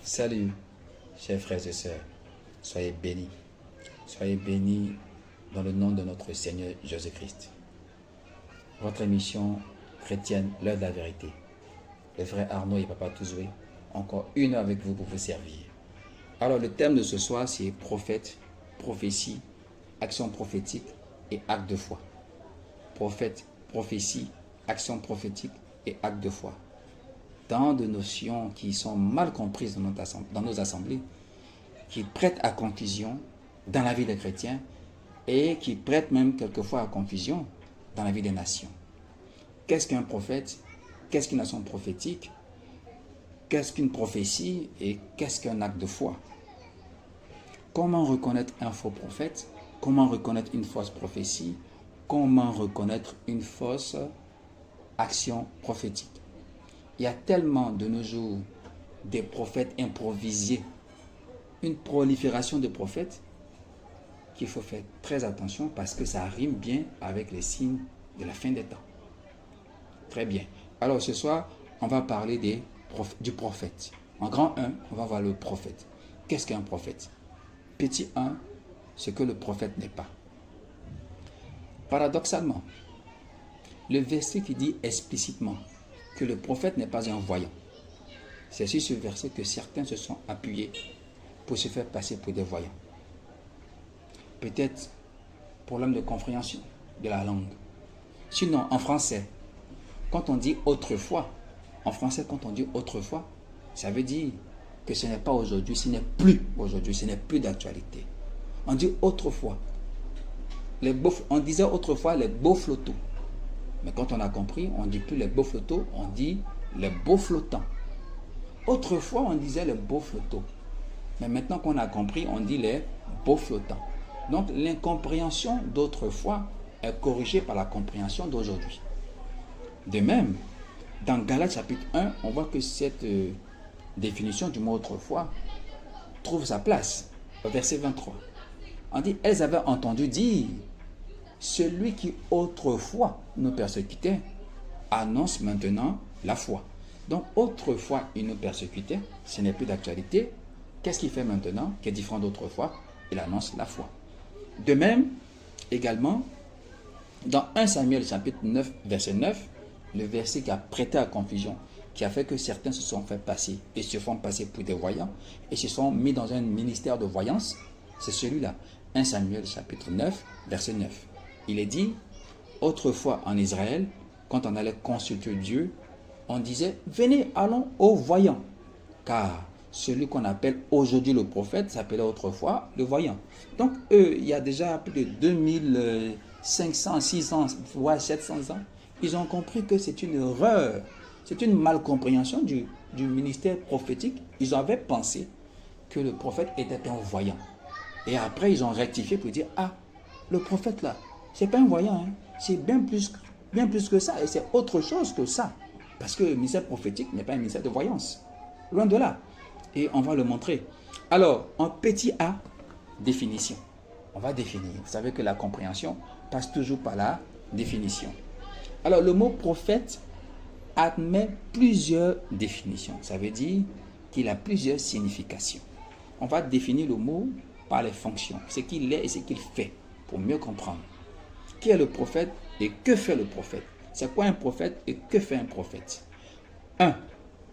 Salut, chers frères et sœurs, soyez bénis. Soyez bénis dans le nom de notre Seigneur Jésus-Christ. Votre émission chrétienne, l'heure de la vérité. Le frère Arnaud et Papa Touzoué, encore une heure avec vous pour vous servir. Alors le thème de ce soir, c'est prophète, prophétie, action prophétique et acte de foi. Prophète, prophétie, action prophétique et acte de foi. Tant de notions qui sont mal comprises dans nos assemblées, qui prêtent à confusion dans la vie des chrétiens et qui prêtent même quelquefois à confusion dans la vie des nations. Qu'est-ce qu'un prophète? Qu'est-ce qu'une action prophétique? Qu'est-ce qu'une prophétie? Et qu'est-ce qu'un acte de foi? Comment reconnaître un faux prophète? Comment reconnaître une fausse prophétie? Comment reconnaître une fausse action prophétique? Il y a tellement de nos jours des prophètes improvisés, une prolifération de prophètes qu'il faut faire très attention parce que ça rime bien avec les signes de la fin des temps. Très bien. Alors ce soir, on va parler du prophète. En grand 1, on va voir le prophète. Qu'est-ce qu'un prophète? Petit 1, ce que le prophète n'est pas. Paradoxalement, le verset qui dit explicitement que le prophète n'est pas un voyant, c'est sur ce verset que certains se sont appuyés pour se faire passer pour des voyants. Peut-être problème de compréhension de la langue. Sinon, en français, quand on dit autrefois, ça veut dire que ce n'est pas aujourd'hui, ce n'est plus aujourd'hui, ce n'est plus d'actualité. On dit autrefois. On disait autrefois les beaux flottants. Mais quand on a compris, on ne dit plus les beaux flottants, on dit les beaux flottants. Autrefois, on disait les beaux flottants. Mais maintenant qu'on a compris, on dit les beaux flottants. Donc, l'incompréhension d'autrefois est corrigée par la compréhension d'aujourd'hui. De même, dans Galates chapitre 1, on voit que cette définition du mot autrefois trouve sa place au verset 23. On dit, elles avaient entendu dire, celui qui autrefois nous persécutait annonce maintenant la foi. Donc autrefois il nous persécutait, ce n'est plus d'actualité. Qu'est-ce qu'il fait maintenant qui est différent d'autrefois? Il annonce la foi. De même, également, dans 1 Samuel chapitre 9, verset 9, le verset qui a prêté à confusion, qui a fait que certains se sont fait passer et se font passer pour des voyants et se sont mis dans un ministère de voyance, c'est celui-là. 1 Samuel chapitre 9, verset 9. Il est dit, autrefois en Israël, quand on allait consulter Dieu, on disait, venez, allons aux voyants. Car celui qu'on appelle aujourd'hui le prophète s'appelait autrefois le voyant. Donc, eux, il y a déjà plus de 2500, 600, voire 700 ans, ils ont compris que c'est une erreur, c'est une malcompréhension du ministère prophétique. Ils avaient pensé que le prophète était un voyant. Et après, ils ont rectifié pour dire, ah, le prophète là, c'est pas un voyant, hein. C'est bien plus que ça, et c'est autre chose que ça. Parce que le ministère prophétique n'est pas un ministère de voyance. Loin de là. Et on va le montrer. Alors, en petit a, définition. On va définir. Vous savez que la compréhension passe toujours par la définition. Alors, le mot prophète admet plusieurs définitions. Ça veut dire qu'il a plusieurs significations. On va définir le mot par les fonctions, ce qu'il est et ce qu'il fait, pour mieux comprendre. Qui est le prophète et que fait le prophète? C'est quoi un prophète et que fait un prophète? 1.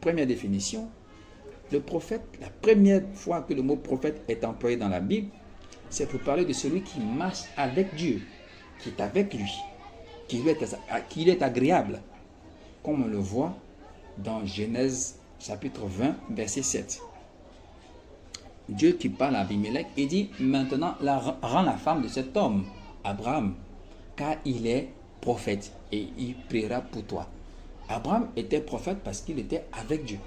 Première définition. Le prophète, la première fois que le mot prophète est employé dans la Bible, c'est pour parler de celui qui marche avec Dieu, qui est avec lui, qui lui est agréable, comme on le voit dans Genèse chapitre 20, verset 7. Dieu qui parle à Abimelech et dit, maintenant rends la femme de cet homme, Abraham, car il est prophète et il priera pour toi. Abraham était prophète parce qu'il était avec Dieu.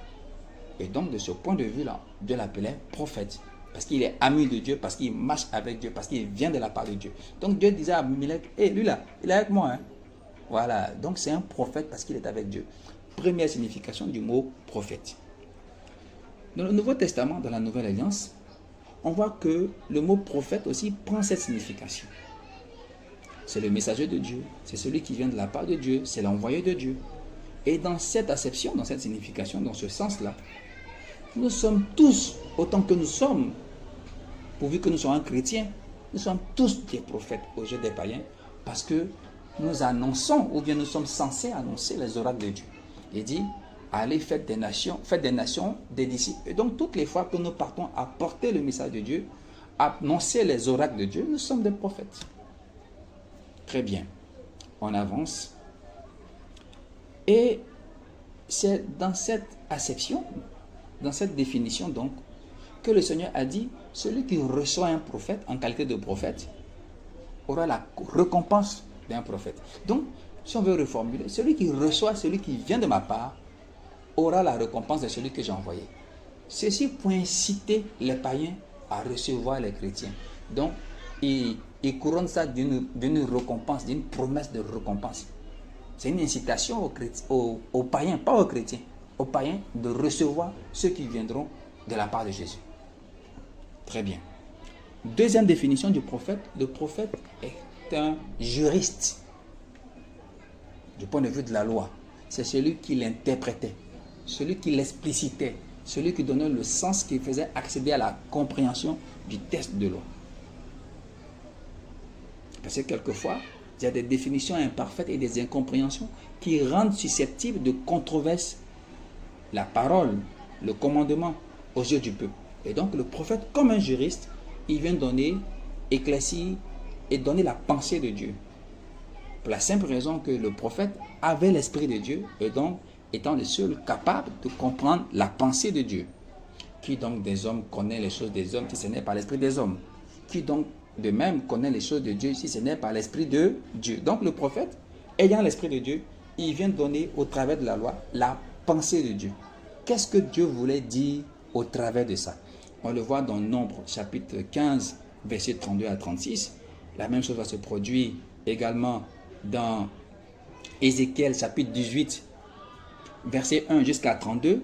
Et donc de ce point de vue-là, Dieu l'appelait prophète. Parce qu'il est ami de Dieu, parce qu'il marche avec Dieu, parce qu'il vient de la part de Dieu. Donc Dieu disait à Abimelech, lui là, il est avec moi. Hein? Voilà, donc c'est un prophète parce qu'il est avec Dieu. Première signification du mot prophète. Dans le Nouveau Testament, dans la Nouvelle Alliance, on voit que le mot prophète aussi prend cette signification. C'est le messager de Dieu, c'est celui qui vient de la part de Dieu, c'est l'envoyé de Dieu. Et dans cette acception, dans cette signification, dans ce sens-là, nous sommes tous, autant que nous sommes, pourvu que nous soyons chrétiens, nous sommes tous des prophètes aux yeux des païens, parce que nous annonçons, ou bien nous sommes censés annoncer les oracles de Dieu. Il dit, allez, faites des nations des disciples. Et donc, toutes les fois que nous partons à porter le message de Dieu, à annoncer les oracles de Dieu, nous sommes des prophètes. Très bien. On avance. Et c'est dans cette acception, dans cette définition donc, que le Seigneur a dit, celui qui reçoit un prophète en qualité de prophète aura la récompense d'un prophète. Donc, si on veut reformuler, celui qui reçoit, celui qui vient de ma part, aura la récompense de celui que j'ai envoyé. Ceci pour inciter les païens à recevoir les chrétiens. Donc, il couronne ça d'une récompense, d'une promesse de récompense. C'est une incitation aux païens, pas aux chrétiens, aux païens de recevoir ceux qui viendront de la part de Jésus. Très bien. Deuxième définition du prophète, le prophète est un juriste. Du point de vue de la loi, c'est celui qui l'interprétait, celui qui l'explicitait, celui qui donnait le sens qui faisait accéder à la compréhension du texte de loi. Parce que quelquefois, il y a des définitions imparfaites et des incompréhensions qui rendent susceptibles de controverses la parole, le commandement aux yeux du peuple. Et donc le prophète, comme un juriste, il vient donner, éclaircir et donner la pensée de Dieu. Pour la simple raison que le prophète avait l'esprit de Dieu et donc étant le seul capable de comprendre la pensée de Dieu. Qui donc des hommes connaît les choses des hommes si ce n'est pas l'esprit des hommes? Qui donc de même connaît les choses de Dieu si ce n'est pas l'esprit de Dieu? Donc le prophète, ayant l'esprit de Dieu, il vient donner au travers de la loi la pensée de Dieu. Qu'est-ce que Dieu voulait dire au travers de ça? On le voit dans Nombre chapitre 15, versets 32 à 36. La même chose va se produire également dans Ézéchiel chapitre 18, verset 1 jusqu'à 32,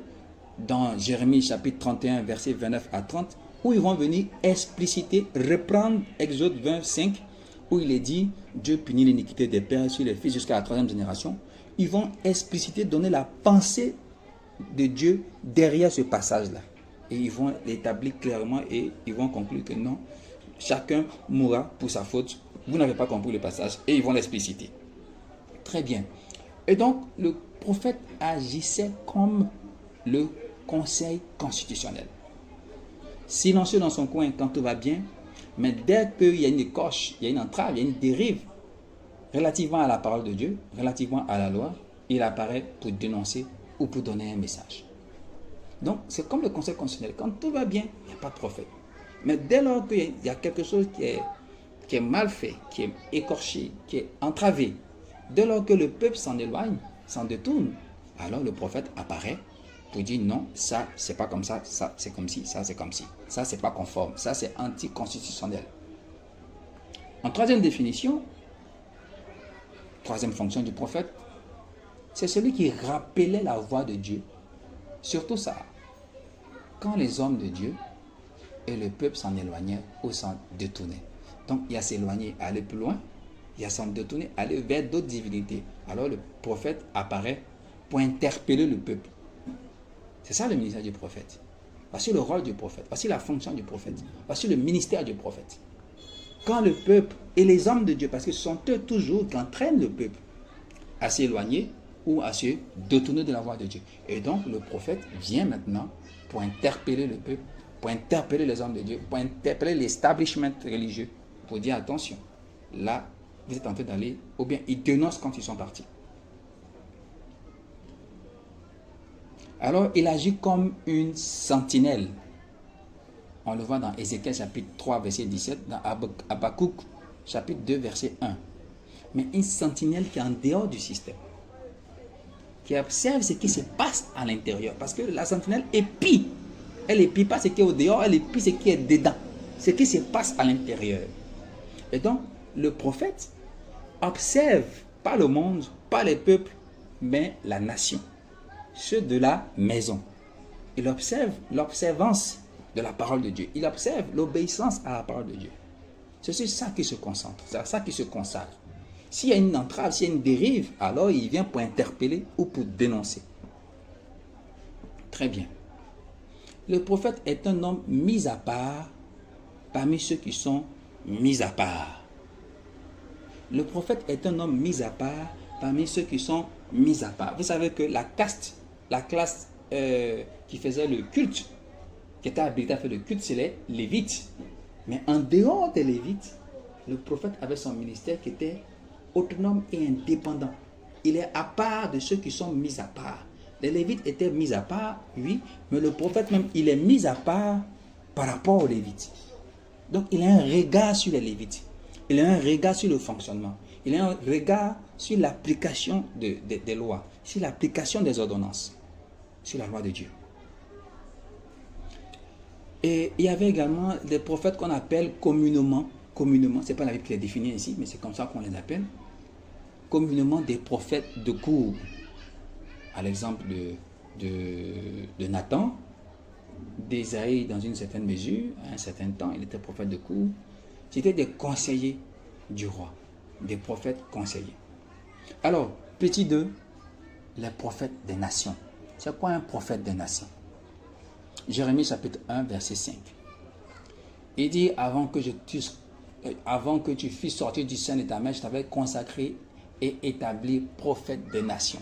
dans Jérémie chapitre 31, verset 29 à 30, où ils vont venir expliciter, reprendre Exode 25, où il est dit, Dieu punit l'iniquité des pères sur les fils jusqu'à la troisième génération. Ils vont expliciter, donner la pensée de Dieu derrière ce passage-là. Et ils vont l'établir clairement et ils vont conclure que non, chacun mourra pour sa faute. Vous n'avez pas compris le passage et ils vont l'expliciter. Très bien. Et donc, le prophète agissait comme le conseil constitutionnel. Silencieux dans son coin quand tout va bien, mais dès qu'il y a une écorche, il y a une entrave, il y a une dérive relativement à la parole de Dieu, relativement à la loi, il apparaît pour dénoncer ou pour donner un message. Donc, c'est comme le conseil constitutionnel. Quand tout va bien, il n'y a pas de prophète. Mais dès lors qu'il y a quelque chose qui est mal fait, qui est écorché, qui est entravé, dès lors que le peuple s'en éloigne, s'en détourne, alors le prophète apparaît pour dire non, ça c'est pas comme ça c'est comme ci, ça c'est comme ci, ça c'est pas conforme, ça c'est anticonstitutionnel. En troisième définition, troisième fonction du prophète, c'est celui qui rappelait la voix de Dieu. Surtout ça, quand les hommes de Dieu et le peuple s'en éloignaient ou s'en détournaient. Donc il y a s'éloigner, aller plus loin, il y a s'en détourner, aller vers d'autres divinités. Alors le prophète apparaît pour interpeller le peuple. C'est ça le ministère du prophète. Voici le rôle du prophète, voici la fonction du prophète, voici le ministère du prophète. Quand le peuple et les hommes de Dieu, parce que ce sont eux toujours qui entraînent le peuple à s'éloigner ou à se détourner de la voie de Dieu. Et donc le prophète vient maintenant pour interpeller le peuple, pour interpeller les hommes de Dieu, pour interpeller l'establishment religieux, pour dire attention, là vous êtes en train d'aller, ou bien ils dénoncent quand ils sont partis. Alors il agit comme une sentinelle. On le voit dans Ézéchiel chapitre 3 verset 17, dans Habakkuk chapitre 2 verset 1. Mais une sentinelle qui est en dehors du système, qui observe ce qui se passe à l'intérieur. Parce que la sentinelle épie. Elle n'épie pas ce qui est au dehors, elle épie ce qui est dedans. Ce qui se passe à l'intérieur. Et donc, le prophète observe, pas le monde, pas les peuples, mais la nation. Ceux de la maison. Il observe l'observance de la parole de Dieu. Il observe l'obéissance à la parole de Dieu. C'est sur ça qu'il se concentre, c'est à ça qu'il se consacre. S'il y a une entrave, s'il y a une dérive, alors il vient pour interpeller ou pour dénoncer. Très bien. Le prophète est un homme mis à part parmi ceux qui sont mis à part. Le prophète est un homme mis à part parmi ceux qui sont mis à part. Vous savez que la caste, la classe qui faisait le culte, qui était habilitée à faire le culte, c'est les Lévites. Mais en dehors des Lévites, le prophète avait son ministère qui était autonome et indépendant. Il est à part de ceux qui sont mis à part. Les Lévites étaient mis à part, oui, mais le prophète même, il est mis à part par rapport aux Lévites. Donc, il a un regard sur les Lévites. Il a un regard sur le fonctionnement. Il a un regard sur l'application des lois, sur l'application des ordonnances, sur la loi de Dieu. Et il y avait également des prophètes qu'on appelle communément, ce n'est pas la Bible qui les définit ici, mais c'est comme ça qu'on les appelle, communément des prophètes de cour. À l'exemple de Nathan, d'Ésaïe dans une certaine mesure, à un certain temps, il était prophète de cour. C'était des conseillers du roi, des prophètes conseillers. Alors, petit 2, les prophètes des nations. C'est quoi un prophète des nations? Jérémie chapitre 1, verset 5. Il dit, avant que tu fusses sorti du sein de ta mère, je t'avais consacré et établi prophète des nations.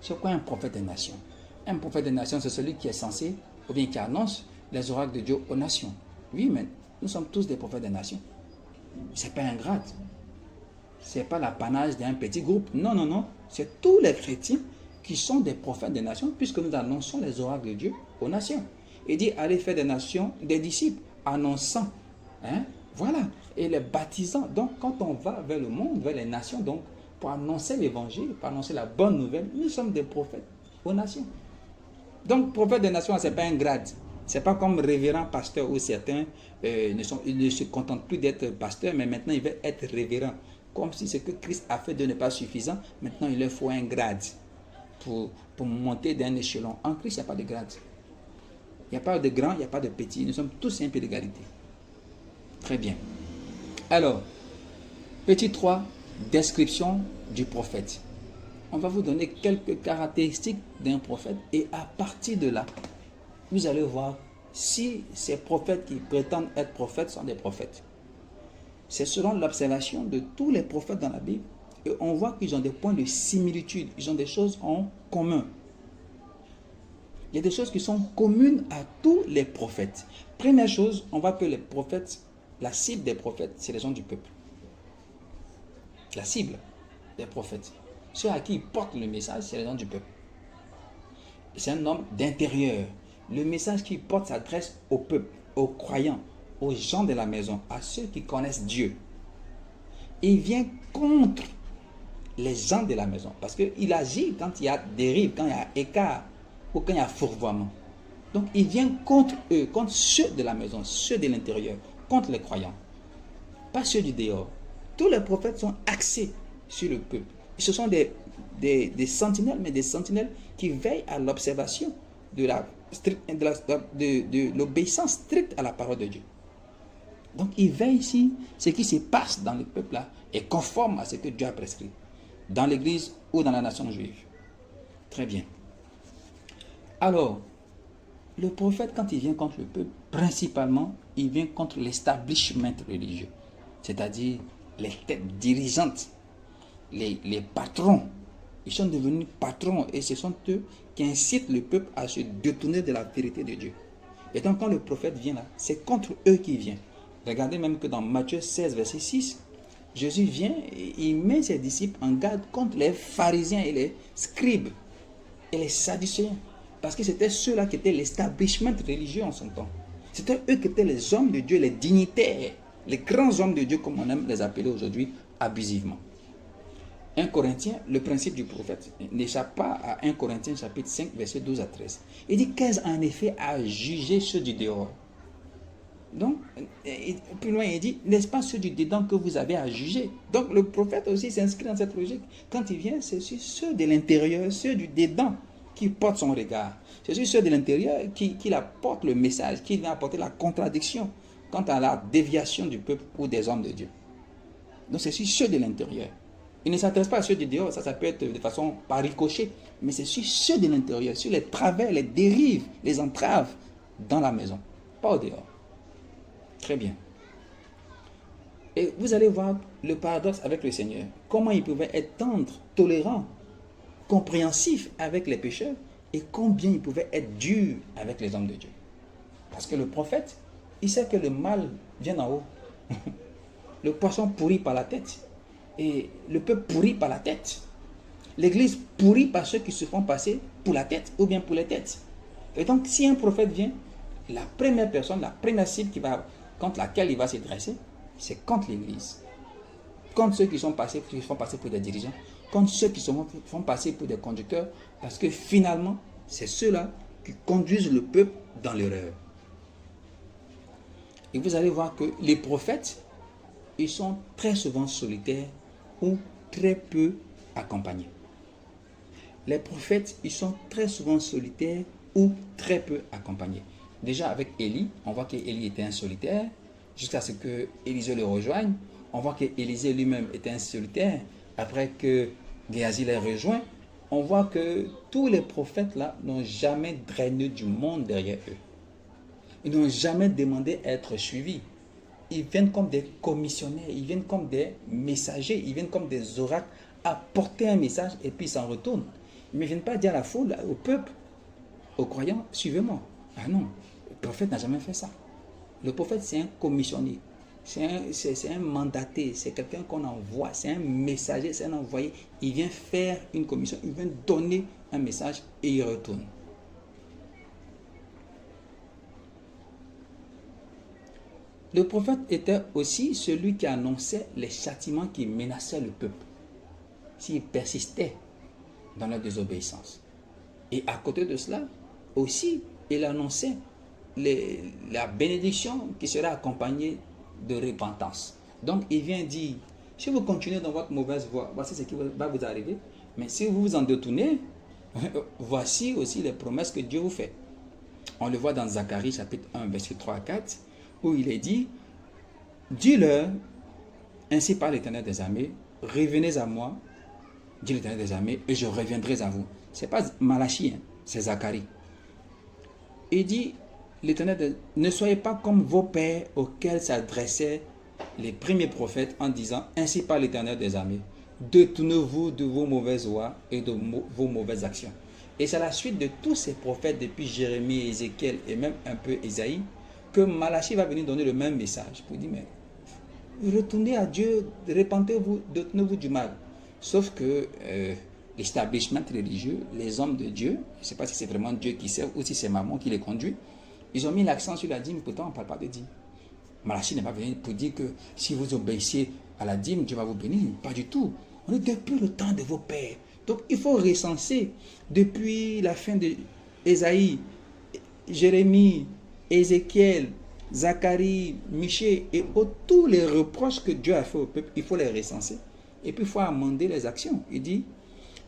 C'est quoi un prophète des nations? Un prophète des nations, c'est celui qui est censé, ou bien qui annonce les oracles de Dieu aux nations. Oui, mais nous sommes tous des prophètes des nations. Ce n'est pas un grade. Ce n'est pas l'apanage d'un petit groupe. Non, non, non. C'est tous les chrétiens qui sont des prophètes des nations, puisque nous annonçons les oracles de Dieu aux nations. Il dit, allez faire des nations des disciples, annonçant. Voilà. Et les baptisants. Donc, quand on va vers le monde, vers les nations, donc, pour annoncer l'évangile, pour annoncer la bonne nouvelle, nous sommes des prophètes aux nations. Donc, prophète des nations, ce n'est pas un grade. Ce n'est pas comme révérend pasteur où certains ils ne se contentent plus d'être pasteur, mais maintenant ils veulent être révérend. Comme si ce que Christ a fait n'est pas suffisant, maintenant il leur faut un grade pour monter d'un échelon. En Christ, il n'y a pas de grade. Il n'y a pas de grand, il n'y a pas de petit. Nous sommes tous un peu d'égalité. Très bien. Alors, petit 3, description du prophète. On va vous donner quelques caractéristiques d'un prophète et à partir de là, vous allez voir si ces prophètes qui prétendent être prophètes sont des prophètes. C'est selon l'observation de tous les prophètes dans la Bible et on voit qu'ils ont des points de similitude, ils ont des choses en commun. Il y a des choses qui sont communes à tous les prophètes. Première chose, on voit que les prophètes, la cible des prophètes, c'est les gens du peuple. La cible des prophètes. Ceux à qui ils portent le message, c'est les gens du peuple. C'est un homme d'intérieur. Le message qu'il porte s'adresse au peuple, aux croyants, aux gens de la maison, à ceux qui connaissent Dieu. Il vient contre les gens de la maison. Parce qu'il agit quand il y a dérive, quand il y a écart, ou quand il y a fourvoiement. Donc il vient contre eux, contre ceux de la maison, ceux de l'intérieur, contre les croyants. Pas ceux du dehors. Tous les prophètes sont axés sur le peuple. Ce sont des sentinelles, mais des sentinelles qui veillent à l'observation de l'obéissance stricte à la parole de Dieu. Donc, il veille ici, ce qui se passe dans le peuple-là est conforme à ce que Dieu a prescrit, dans l'église ou dans la nation juive. Très bien. Alors, le prophète, quand il vient contre le peuple, principalement, il vient contre l'establishment religieux, c'est-à-dire les têtes dirigeantes, les patrons. Ils sont devenus patrons et ce sont eux qui incitent le peuple à se détourner de la vérité de Dieu. Et donc quand le prophète vient là, c'est contre eux qu'il vient. Regardez même que dans Matthieu 16, verset 6, Jésus vient et il met ses disciples en garde contre les pharisiens et les scribes et les sadducéens. Parce que c'était ceux-là qui étaient l'establishment religieux en son temps. C'était eux qui étaient les hommes de Dieu, les dignitaires, les grands hommes de Dieu comme on aime les appeler aujourd'hui abusivement. 1 Corinthiens, le principe du prophète n'échappe pas à 1 Corinthiens chapitre 5, verset 12 à 13. Il dit qu'est-ce en effet à juger ceux du dehors. Donc, plus loin, il dit, n'est-ce pas ceux du dedans que vous avez à juger? Donc, le prophète aussi s'inscrit dans cette logique. Quand il vient, c'est sur ceux de l'intérieur, ceux du dedans qui portent son regard. C'est sur ceux de l'intérieur qui apportent le message, qui vient apporter la contradiction quant à la déviation du peuple ou des hommes de Dieu. Donc, c'est sur ceux de l'intérieur. Il ne s'adresse pas à ceux du dehors, ça peut être de façon par ricochet, mais c'est sur ceux de l'intérieur, sur les travers, les dérives, les entraves dans la maison, pas au dehors. Très bien. Et vous allez voir le paradoxe avec le Seigneur. Comment il pouvait être tendre, tolérant, compréhensif avec les pécheurs et combien il pouvait être dur avec les hommes de Dieu. Parce que le prophète, il sait que le mal vient d'en haut. Le poisson pourrit par la tête et le peuple pourrit par la tête. L'église pourrit par ceux qui se font passer pour la tête ou bien pour les têtes. Et donc, si un prophète vient, la première personne, la première cible contre laquelle il va se dresser, c'est contre l'église. Contre ceux qui font passer pour des dirigeants, contre ceux qui font passer pour des conducteurs, parce que finalement, c'est ceux-là qui conduisent le peuple dans l'erreur. Et vous allez voir que les prophètes, ils sont très souvent solitaires ou très peu accompagnés. Les prophètes, ils sont très souvent solitaires ou très peu accompagnés. Déjà avec Élie, on voit qu'Élie était un solitaire, jusqu'à ce que Élisée le rejoigne. On voit qu'Élisée lui-même était un solitaire. Après que Géasi les rejoint, on voit que tous les prophètes là n'ont jamais drainé du monde derrière eux. Ils n'ont jamais demandé à être suivis. Ils viennent comme des commissionnaires, ils viennent comme des messagers, ils viennent comme des oracles apporter un message et puis ils s'en retournent. Ils ne viennent pas dire à la foule, au peuple, aux croyants, suivez-moi. Ah non, le prophète n'a jamais fait ça. Le prophète, c'est un commissionné, c'est un mandaté, c'est quelqu'un qu'on envoie, c'est un messager, c'est un envoyé. Il vient faire une commission, il vient donner un message et il retourne. Le prophète était aussi celui qui annonçait les châtiments qui menaçaient le peuple s'il persistait dans la désobéissance. Et à côté de cela, aussi, il annonçait la bénédiction qui sera accompagnée de repentance. Donc, il vient dire, si vous continuez dans votre mauvaise voie, voici ce qui va vous arriver. Mais si vous vous en détournez, voici aussi les promesses que Dieu vous fait. On le voit dans Zacharie chapitre 1, verset 3 à 4, où il est dit, dis-leur, ainsi par l'Éternel des armées, revenez à moi, dit l'Éternel des armées, et je reviendrai à vous. Ce n'est pas Malachie, c'est Zacharie. Il dit, l'Éternel, ne soyez pas comme vos pères auxquels s'adressaient les premiers prophètes en disant, ainsi par l'Éternel des armées, détournez-vous de vos mauvaises voies et de vos mauvaises actions. Et c'est la suite de tous ces prophètes depuis Jérémie, Ézéchiel et même un peu Ésaïe que Malachie va venir donner le même message pour dire, mais retournez à Dieu, repentez-vous, détournez-vous du mal. Sauf que l'establishment religieux, les hommes de Dieu, je ne sais pas si c'est vraiment Dieu qui sert ou si c'est maman qui les conduit, ils ont mis l'accent sur la dîme, pourtant on ne parle pas de dîme. Malachie n'est pas venu pour dire que si vous obéissez à la dîme, Dieu va vous bénir. Pas du tout. On est depuis le temps de vos pères. Donc il faut recenser depuis la fin de Ésaïe, Jérémie, Ézéchiel, Zacharie, Michée et tous les reproches que Dieu a fait au peuple, il faut les recenser. Et puis il faut amender les actions. Il dit,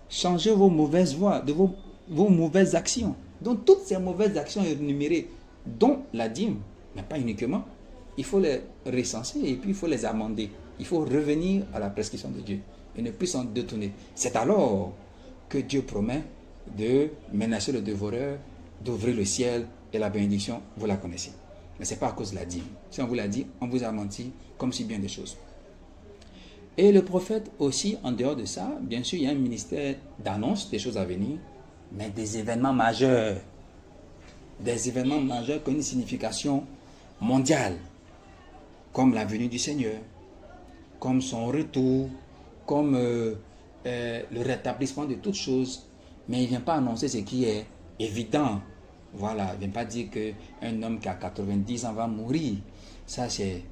changez vos mauvaises voies, de vos mauvaises actions. Donc toutes ces mauvaises actions énumérées, dont la dîme, mais pas uniquement, il faut les recenser et puis il faut les amender. Il faut revenir à la prescription de Dieu et ne plus s'en détourner. C'est alors que Dieu promet de menacer le dévoreur, d'ouvrir le ciel et la bénédiction, vous la connaissez. Mais ce n'est pas à cause de la dîme. Si on vous l'a dit, on vous a menti comme si bien des choses. Et le prophète aussi, en dehors de ça, bien sûr, il y a un ministère d'annonce des choses à venir, mais des événements majeurs. Des événements majeurs qui ont une signification mondiale, comme la venue du Seigneur, comme son retour, comme le rétablissement de toutes choses. Mais il ne vient pas annoncer ce qui est évident. Voilà, il ne vient pas dire qu'un homme qui a 90 ans va mourir. Ça, c'est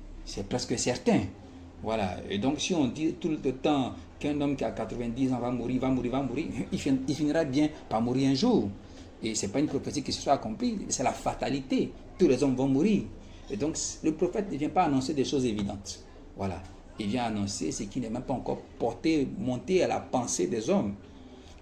presque certain. Voilà, et donc si on dit tout le temps qu'un homme qui a 90 ans va mourir, il finira bien par mourir un jour. Et ce n'est pas une prophétie qui se soit accomplie, c'est la fatalité. Tous les hommes vont mourir. Et donc le prophète ne vient pas annoncer des choses évidentes. Voilà, il vient annoncer ce qui n'est même pas encore monté à la pensée des hommes.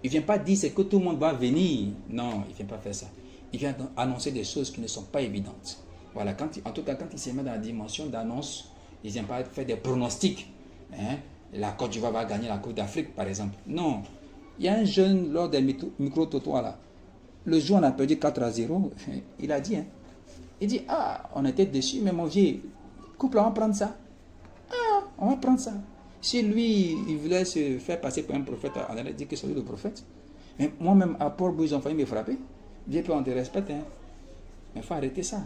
Il ne vient pas dire c'est que tout le monde va venir. Non, il ne vient pas faire ça. Il vient annoncer des choses qui ne sont pas évidentes. Voilà, en tout cas, quand il se met dans la dimension d'annonce, il ne vient pas faire des pronostics. La Côte d'Ivoire va gagner la Coupe d'Afrique, par exemple. Non. Il y a un jeune lors des micro-totoirs là. Le jour où on a perdu 4-0, il a dit, Il dit, ah, on était déçus, mais mon vieux, couple, on va prendre ça. Ah, on va prendre ça. Si lui, il voulait se faire passer pour un prophète, on allait dire que c'est lui le prophète. Mais moi-même, à Port-Bouille, ils ont failli me frapper. Vieux, on te respecte, hein. Mais il faut arrêter ça.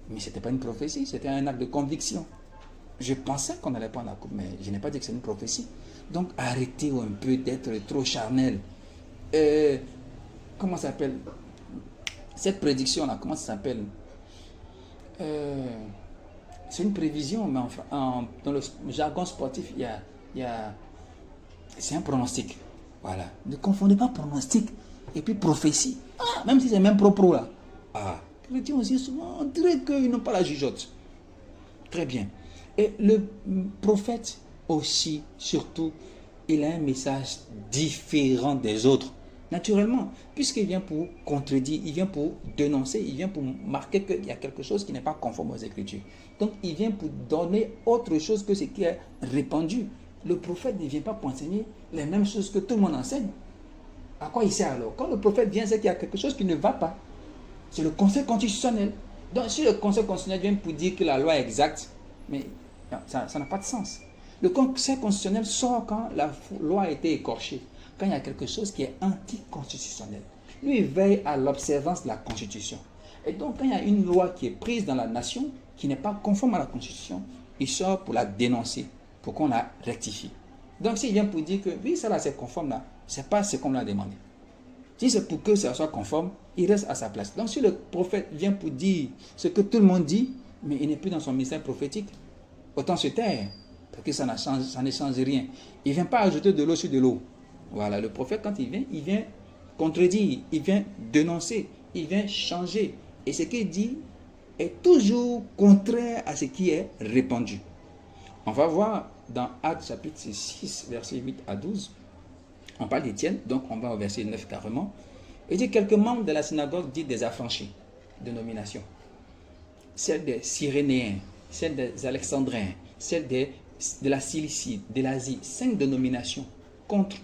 Mais ce n'était pas une prophétie, c'était un acte de conviction. Je pensais qu'on allait prendre la coupe, mais je n'ai pas dit que c'est une prophétie. Donc, arrêtez un peu d'être trop charnel. Comment ça s'appelle? Cette prédiction-là, comment ça s'appelle? C'est une prévision, mais dans le jargon sportif, c'est un pronostic. Voilà. Ne confondez pas pronostic et puis prophétie. Ah, même si c'est même propre là. Ah, les chrétiens aussi souvent, on dirait qu'ils n'ont pas la jugeote. Très bien. Et le prophète aussi, surtout, il a un message différent des autres. Naturellement, puisqu'il vient pour contredire, il vient pour dénoncer, il vient pour marquer qu'il y a quelque chose qui n'est pas conforme aux Écritures. Donc, il vient pour donner autre chose que ce qui est répandu. Le prophète ne vient pas pour enseigner les mêmes choses que tout le monde enseigne. À quoi il sert alors? Quand le prophète vient, c'est qu'il y a quelque chose qui ne va pas. C'est le conseil constitutionnel. Donc, si le conseil constitutionnel vient pour dire que la loi est exacte, mais ça n'a pas de sens. Le conseil constitutionnel sort quand la loi a été écorchée, quand il y a quelque chose qui est anticonstitutionnel. Lui, il veille à l'observance de la Constitution. Et donc, quand il y a une loi qui est prise dans la nation, qui n'est pas conforme à la Constitution, il sort pour la dénoncer, pour qu'on la rectifie. Donc, s'il vient pour dire que, oui, ça là, c'est conforme là, c'est pas ce qu'on l'a demandé. Si c'est pour que ça soit conforme, il reste à sa place. Donc, si le prophète vient pour dire ce que tout le monde dit, mais il n'est plus dans son message prophétique, autant se taire, parce que ça ne change rien. Il ne vient pas ajouter de l'eau sur de l'eau. Voilà, le prophète, quand il vient contredire, il vient dénoncer, il vient changer. Et ce qu'il dit est toujours contraire à ce qui est répandu. On va voir dans Actes chapitre 6, versets 8 à 12. On parle d'Étienne, donc on va au verset 9 carrément. Il dit quelques membres de la synagogue dites des affranchis, dénomination. Celle des Cyrénéens, celle des Alexandrins, celle de la Cilicie, de l'Asie, 5 dénominations contre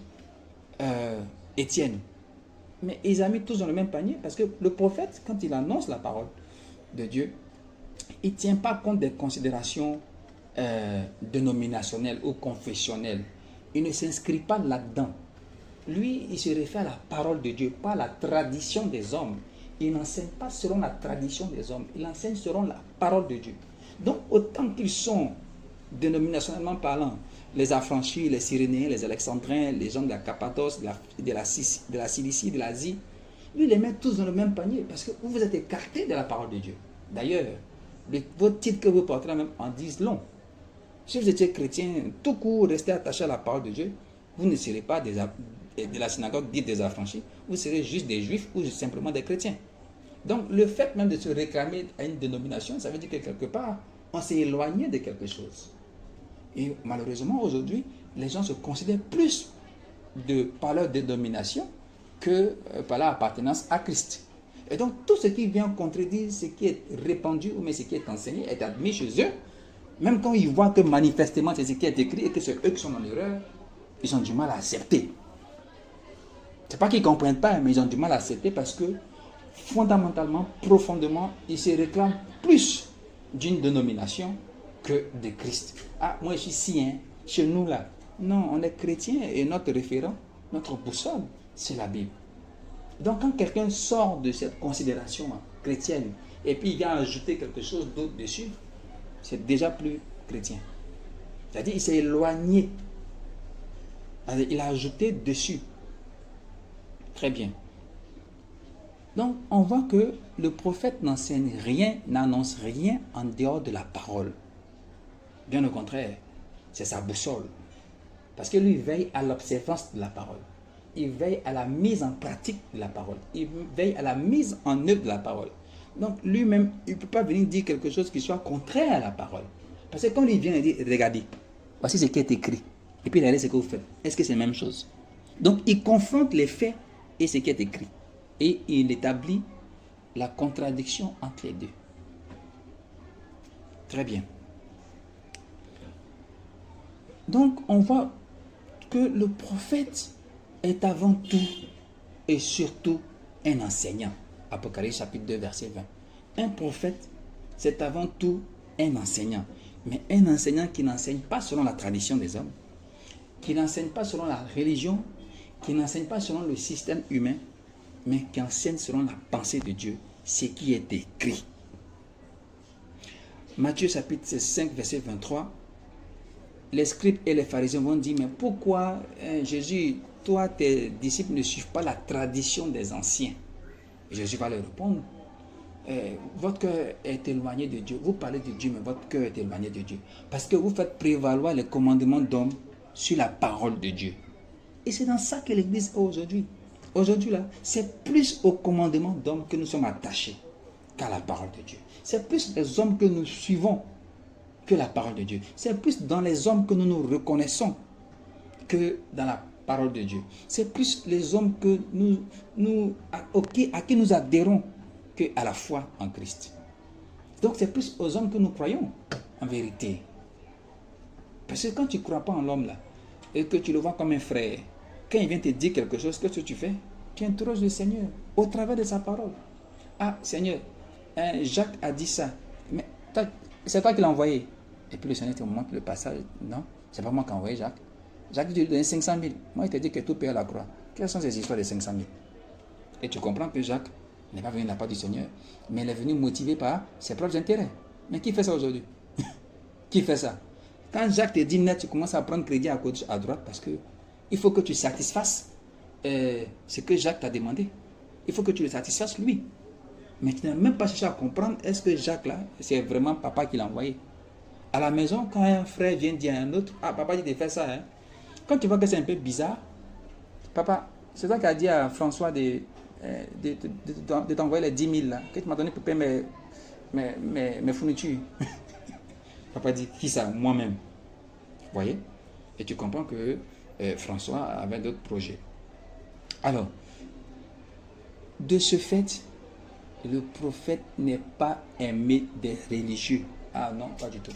Étienne. Mais ils ont mis tous dans le même panier parce que le prophète, quand il annonce la parole de Dieu, il ne tient pas compte des considérations dénominationnelles ou confessionnelles. Il ne s'inscrit pas là-dedans. Lui, il se réfère à la parole de Dieu, pas à la tradition des hommes. Il n'enseigne pas selon la tradition des hommes, il enseigne selon la parole de Dieu. Donc, autant qu'ils sont, dénominationnellement parlant, les affranchis, les Cyrénéens, les Alexandrins, les gens de la Cappadoce, de la Cilicie, de l'Asie, lui, il les met tous dans le même panier parce que vous êtes écartés de la parole de Dieu. D'ailleurs, vos titres que vous portez là même en disent long. Si vous étiez chrétien, tout court, restez attaché à la parole de Dieu, vous ne serez pas de la synagogue dite des affranchis, vous serez juste des juifs ou simplement des chrétiens. Donc, le fait même de se réclamer à une dénomination, ça veut dire que quelque part, on s'est éloigné de quelque chose. Et malheureusement, aujourd'hui, les gens se considèrent plus par leur dénomination que par leur appartenance à Christ. Et donc, tout ce qui vient contredire ce qui est répandu ou ce qui est enseigné est admis chez eux, même quand ils voient que manifestement c'est ce qui est écrit et que c'est eux qui sont dans l'erreur, ils ont du mal à accepter. C'est pas qu'ils ne comprennent pas, mais ils ont du mal à accepter parce que fondamentalement, profondément, ils se réclament plus d'une dénomination que de Christ. Ah, moi je suis sien, chez nous là. Non, on est chrétien et notre référent, notre boussole, c'est la Bible. Donc quand quelqu'un sort de cette considération chrétienne et puis il vient ajouter quelque chose d'autre dessus, c'est déjà plus chrétien. C'est-à-dire il s'est éloigné. Il a ajouté dessus. Très bien. Donc, on voit que le prophète n'enseigne rien, n'annonce rien en dehors de la parole. Bien au contraire, c'est sa boussole. Parce que lui veille à l'observance de la parole. Il veille à la mise en pratique de la parole. Il veille à la mise en œuvre de la parole. Donc, lui-même, il ne peut pas venir dire quelque chose qui soit contraire à la parole. Parce que quand il vient et dit, regardez, voici ce qui est écrit. Et puis, regardez ce que vous faites. Est-ce que c'est la même chose? Donc, il confronte les faits et ce qui est écrit. Et il établit la contradiction entre les deux. Très bien. Donc, on voit que le prophète est avant tout et surtout un enseignant. Apocalypse chapitre 2, verset 20. Un prophète, c'est avant tout un enseignant. Mais un enseignant qui n'enseigne pas selon la tradition des hommes, qui n'enseigne pas selon la religion, qui n'enseigne pas selon le système humain, mais qui enseigne selon la pensée de Dieu, ce qui est écrit. Matthieu chapitre 5, verset 23, les scribes et les pharisiens vont dire, mais pourquoi Jésus, toi, tes disciples ne suivent pas la tradition des anciens? Jésus va leur répondre, votre cœur est éloigné de Dieu. Vous parlez de Dieu, mais votre cœur est éloigné de Dieu. Parce que vous faites prévaloir les commandements d'hommes sur la parole de Dieu. Et c'est dans ça que l'Église est aujourd'hui. Aujourd'hui, là, c'est plus au commandement d'hommes que nous sommes attachés qu'à la parole de Dieu. C'est plus les hommes que nous suivons que la parole de Dieu. C'est plus dans les hommes que nous nous reconnaissons que dans la parole de Dieu. C'est plus les hommes que à qui nous adhérons qu'à la foi en Christ. Donc c'est plus aux hommes que nous croyons, en vérité. Parce que quand tu ne crois pas en l'homme là, et que tu le vois comme un frère, quand il vient te dire quelque chose, qu'est-ce que tu fais? Tu interroges le Seigneur au travers de sa parole. Ah, Seigneur, Jacques a dit ça, mais c'est toi qui l'as envoyé. Et puis le Seigneur te montre le passage. Non, c'est pas moi qui ai envoyé Jacques. Jacques dit de donner 500 000. Moi, il te dit que tout paye à la croix. Quelles sont ces histoires de 500 000? Et tu comprends que Jacques n'est pas venu de la part du Seigneur, mais il est venu motivé par ses propres intérêts. Mais qui fait ça aujourd'hui? Qui fait ça? Quand Jacques te dit net, tu commences à prendre crédit à gauche, à droite, parce que il faut que tu satisfasses ce que Jacques t'a demandé. Il faut que tu le satisfasses lui. Mais tu n'as même pas cherché à comprendre, est-ce que Jacques là, c'est vraiment papa qui l'a envoyé? À la maison, quand un frère vient dire à un autre, ah papa dit de faire ça, hein? Quand tu vois que c'est un peu bizarre, papa, c'est toi qui as dit à François de t'envoyer les 10 000 là, que tu m'as donné pour payer mes fournitures. Papa dit, qui ça? Moi-même. Vous voyez? Et tu comprends que François avait d'autres projets. Alors, de ce fait, le prophète n'est pas aimé des religieux. Ah non, pas du tout.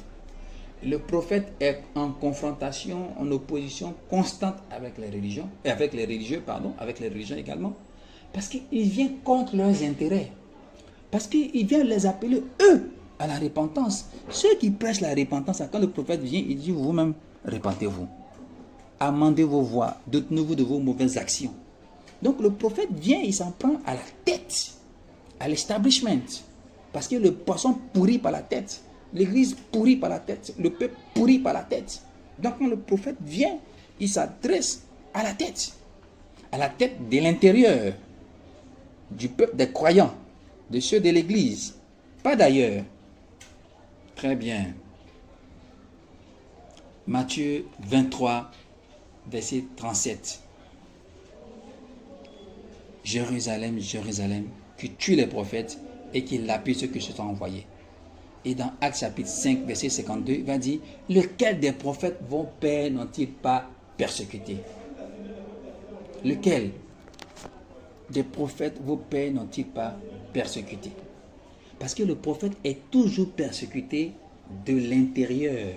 Le prophète est en confrontation, en opposition constante avec les religions, et avec les religieux, avec les religions également, parce qu'il vient contre leurs intérêts. Parce qu'il vient les appeler, eux, à la repentance. Ceux qui prêchent la repentance, quand le prophète vient, il dit, vous-même, repentez-vous. Amendez vos voies, détenez-vous de vos mauvaises actions. Donc le prophète vient, il s'en prend à la tête, à l'establishment. Parce que le poisson pourrit par la tête. L'église pourrit par la tête. Le peuple pourrit par la tête. Donc quand le prophète vient, il s'adresse à la tête. À la tête de l'intérieur. Du peuple des croyants. De ceux de l'église. Pas d'ailleurs. Très bien. Matthieu 23, verset 37. Jérusalem, Jérusalem, qui tue les prophètes et qui lapide ceux que je t'ai envoyés. Et dans Actes chapitre 5, verset 52, il va dire, lequel des prophètes vos pères n'ont-ils pas persécuté? Lequel des prophètes vos pères n'ont-ils pas persécuté? Parce que le prophète est toujours persécuté de l'intérieur.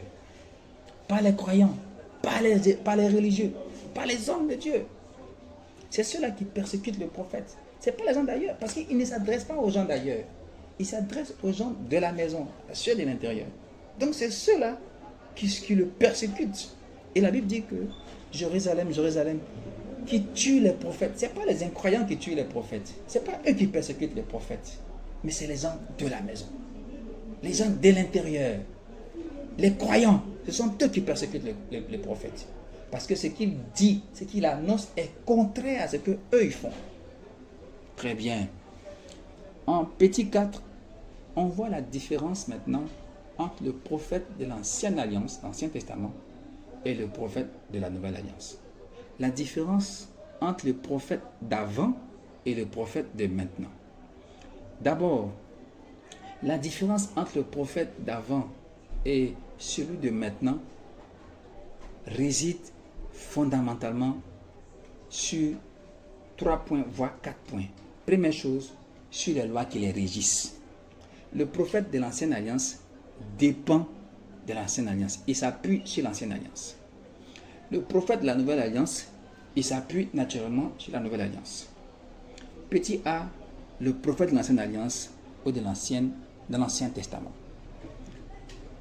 Pas les croyants, pas les religieux, pas les hommes de Dieu. C'est ceux-là qui persécutent le prophète. Ce n'est pas les gens d'ailleurs, parce qu'il ne s'adresse pas aux gens d'ailleurs. Il s'adresse aux gens de la maison, à ceux de l'intérieur. Donc c'est ceux-là qui le persécutent. Et la Bible dit que Jérusalem, Jérusalem, qui tue les prophètes. Ce n'est pas les incroyants qui tuent les prophètes. Ce n'est pas eux qui persécutent les prophètes. Mais c'est les gens de la maison. Les gens de l'intérieur. Les croyants, ce sont eux qui persécutent les prophètes. Parce que ce qu'il dit, ce qu'il annonce est contraire à ce qu'eux ils font. Très bien. En petit 4, on voit la différence maintenant entre le prophète de l'Ancienne Alliance, l'Ancien Testament, et le prophète de la Nouvelle Alliance. La différence entre le prophète d'avant et le prophète de maintenant. D'abord, la différence entre le prophète d'avant et celui de maintenant réside fondamentalement sur 3 points, voire 4 points. Première chose, sur les lois qui les régissent. Le prophète de l'Ancienne Alliance dépend de l'Ancienne Alliance. Il s'appuie sur l'Ancienne Alliance. Le prophète de la Nouvelle Alliance, il s'appuie naturellement sur la Nouvelle Alliance. Petit a, le prophète de l'Ancienne Alliance ou de l'Ancien Testament.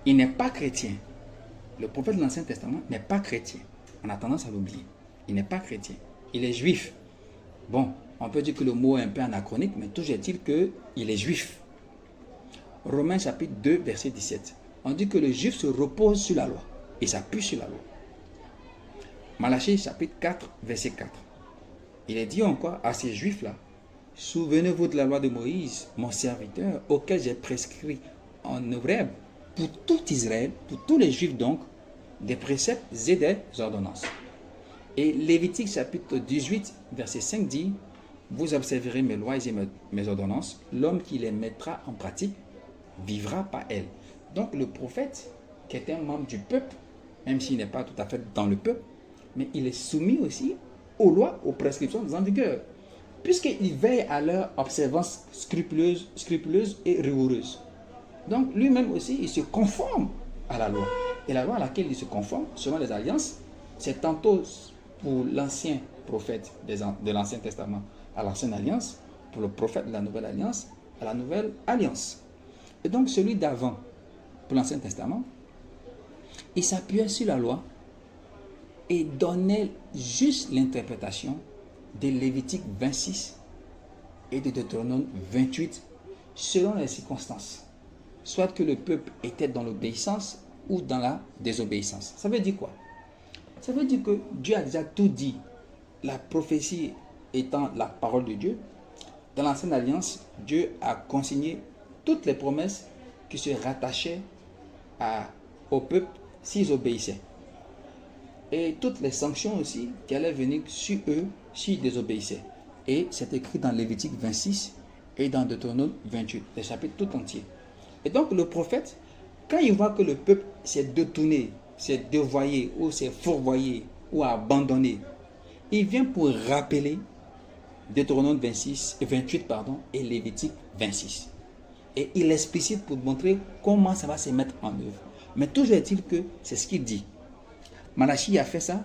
Il n'est pas chrétien. Le prophète de l'Ancien Testament n'est pas chrétien. On a tendance à l'oublier. Il n'est pas chrétien. Il est juif. Bon, on peut dire que le mot est un peu anachronique, mais toujours est-il qu'il est juif. Romains chapitre 2, verset 17. On dit que le juif se repose sur la loi et s'appuie sur la loi. Malachie chapitre 4, verset 4. Il est dit encore à ces juifs-là, souvenez-vous de la loi de Moïse, mon serviteur, auquel j'ai prescrit en hébreu pour tout Israël, pour tous les juifs donc, des préceptes et des ordonnances. Et Lévitique chapitre 18, verset 5 dit, vous observerez mes lois et mes ordonnances, l'homme qui les mettra en pratique vivra par elles. Donc le prophète, qui est un membre du peuple, même s'il n'est pas tout à fait dans le peuple, mais il est soumis aussi aux lois, aux prescriptions en vigueur, puisqu'il veille à leur observance scrupuleuse et rigoureuse. Donc lui-même aussi, il se conforme à la loi. Et la loi à laquelle il se conforme, selon les alliances, c'est tantôt pour l'ancien prophète de l'Ancien Testament à l'Ancienne Alliance, pour le prophète de la Nouvelle Alliance à la Nouvelle Alliance. Et donc celui d'avant, pour l'Ancien Testament, il s'appuyait sur la loi et donnait juste l'interprétation de Lévitique 26 et de Deutéronome 28 selon les circonstances. Soit que le peuple était dans l'obéissance ou dans la désobéissance. Ça veut dire quoi? Ça veut dire que Dieu a déjà tout dit. La prophétie étant la parole de Dieu, dans l'Ancienne Alliance, Dieu a consigné toutes les promesses qui se rattachaient au peuple s'ils obéissaient. Et toutes les sanctions aussi qui allaient venir sur eux s'ils désobéissaient. Et c'est écrit dans Lévitique 26 et dans Deutéronome 28, les chapitres tout entiers. Et donc le prophète, quand il voit que le peuple s'est détourné, s'est dévoyé ou s'est fourvoyé ou abandonné, il vient pour rappeler Deutéronome 28 et Lévitique 26. Et il explicite pour montrer comment ça va se mettre en œuvre. Mais toujours est-il que c'est ce qu'il dit. Malachie a fait ça,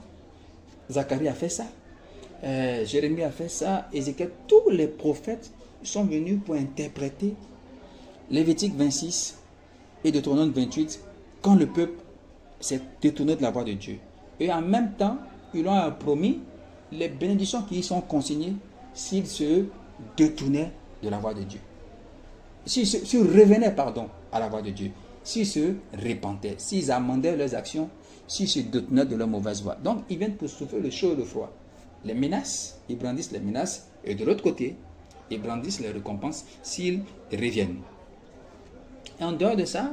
Zacharie a fait ça, Jérémie a fait ça, Ézéchiel, tous les prophètes sont venus pour interpréter Lévitique 26 et Deutéronome 28 quand le peuple s'est détourné de la voie de Dieu. Et en même temps, ils leur ont promis les bénédictions qui y sont consignées s'ils se détournaient de la voie de Dieu. S'ils revenaient, à la voie de Dieu, s'ils se repentaient, s'ils amendaient leurs actions, s'ils se détournaient de leur mauvaise voie. Donc, ils viennent pour souffler le chaud et le froid. Les menaces, ils brandissent les menaces, et de l'autre côté, ils brandissent les récompenses s'ils reviennent. Et en dehors de ça,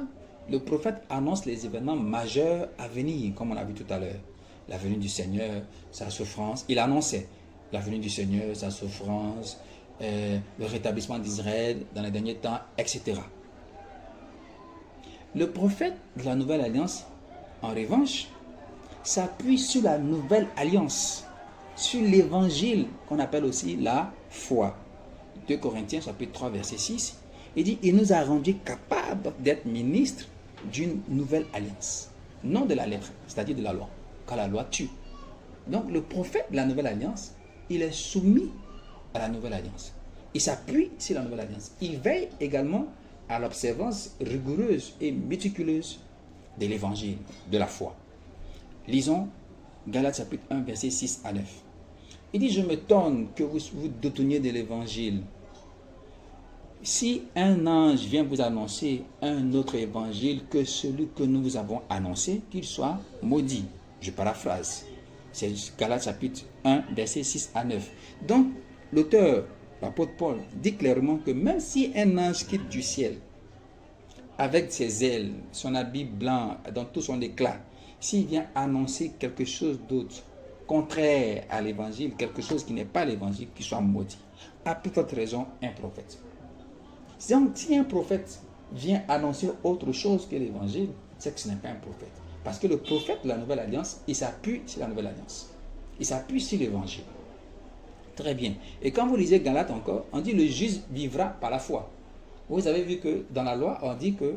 le prophète annonce les événements majeurs à venir, comme on a vu tout à l'heure. La venue du Seigneur, sa souffrance. Il annonçait la venue du Seigneur, sa souffrance, le rétablissement d'Israël dans les derniers temps, etc. Le prophète de la Nouvelle Alliance, en revanche, s'appuie sur la Nouvelle Alliance, sur l'Évangile qu'on appelle aussi la foi. 2 Corinthiens chapitre 3 verset 6, il dit, il nous a rendus capables d'être ministres d'une nouvelle alliance, non de la lettre, c'est-à-dire de la loi, car la loi tue. Donc le prophète de la Nouvelle Alliance, il est soumis à la Nouvelle Alliance. Il s'appuie sur la Nouvelle Alliance. Il veille également à l'observance rigoureuse et méticuleuse de l'Évangile, de la foi. Lisons Galates chapitre 1, verset 6 à 9. Il dit, je me tonne que vous vous détourniez de l'Évangile. Si un ange vient vous annoncer un autre évangile que celui que nous vous avons annoncé, qu'il soit maudit. Je paraphrase. C'est Galates chapitre 1, verset 6 à 9. Donc, l'auteur, l'apôtre Paul, dit clairement que même si un ange quitte du ciel, avec ses ailes, son habit blanc, dans tout son éclat, s'il vient annoncer quelque chose d'autre, contraire à l'évangile, quelque chose qui n'est pas l'évangile, qui soit maudit, à toute autre raison, un prophète. Si un prophète vient annoncer autre chose que l'évangile, c'est que ce n'est pas un prophète. Parce que le prophète de la Nouvelle Alliance, il s'appuie sur la Nouvelle Alliance. Il s'appuie sur l'évangile. Très bien. Et quand vous lisez Galates encore, on dit le juste vivra par la foi. Vous avez vu que dans la loi, on dit que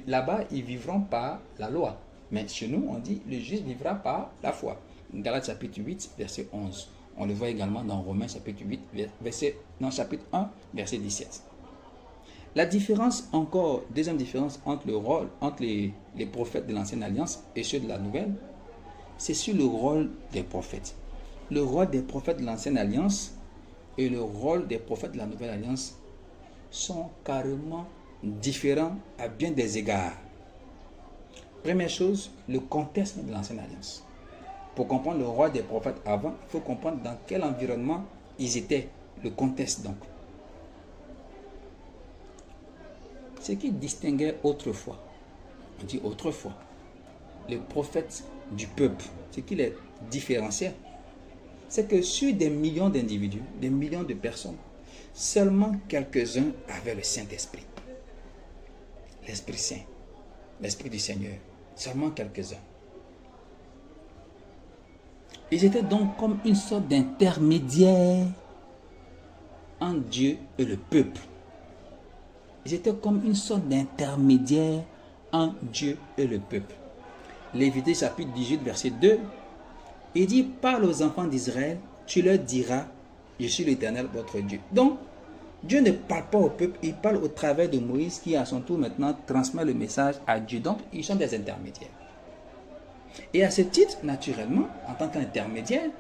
là-bas, ils vivront par la loi. Mais chez nous, on dit le juste vivra par la foi. Galates chapitre 8, verset 11. On le voit également dans Romains chapitre 8, chapitre 1, verset 17. La différence encore, deuxième différence entre le rôle, entre les prophètes de l'ancienne alliance et ceux de la nouvelle, c'est sur le rôle des prophètes. Le rôle des prophètes de l'ancienne alliance et le rôle des prophètes de la nouvelle alliance sont carrément différents à bien des égards. Première chose, le contexte de l'ancienne alliance. Pour comprendre le rôle des prophètes avant, il faut comprendre dans quel environnement ils étaient, le contexte donc. Ce qui distinguait autrefois, on dit autrefois, les prophètes du peuple, ce qui les différenciait, c'est que sur des millions d'individus, des millions de personnes, seulement quelques-uns avaient le Saint-Esprit. L'Esprit Saint, l'Esprit du Seigneur, seulement quelques-uns. Ils étaient donc comme une sorte d'intermédiaire entre Dieu et le peuple. Ils étaient comme une sorte d'intermédiaire entre Dieu et le peuple. Lévitique chapitre 18, verset 2, il dit, parle aux enfants d'Israël, tu leur diras, je suis l'Éternel votre Dieu. Donc, Dieu ne parle pas au peuple, il parle au travers de Moïse qui à son tour maintenant transmet le message à Dieu. Donc, ils sont des intermédiaires. Et à ce titre, naturellement, en tant qu'intermédiaire,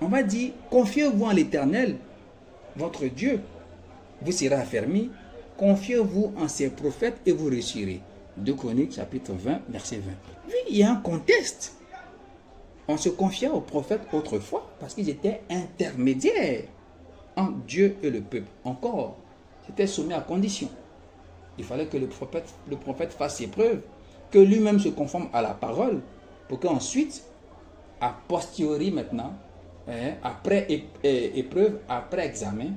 on va dire, confiez-vous en l'Éternel, votre Dieu, vous serez affermis, confiez-vous en ses prophètes et vous réussirez. 2 Chroniques, chapitre 20, verset 20. Oui, il y a un contexte. On se confiait aux prophètes autrefois parce qu'ils étaient intermédiaires entre Dieu et le peuple. Encore, c'était soumis à condition. Il fallait que le prophète fasse ses preuves, que lui-même se conforme à la parole, pour qu'ensuite, a posteriori maintenant, après épreuve, après examen,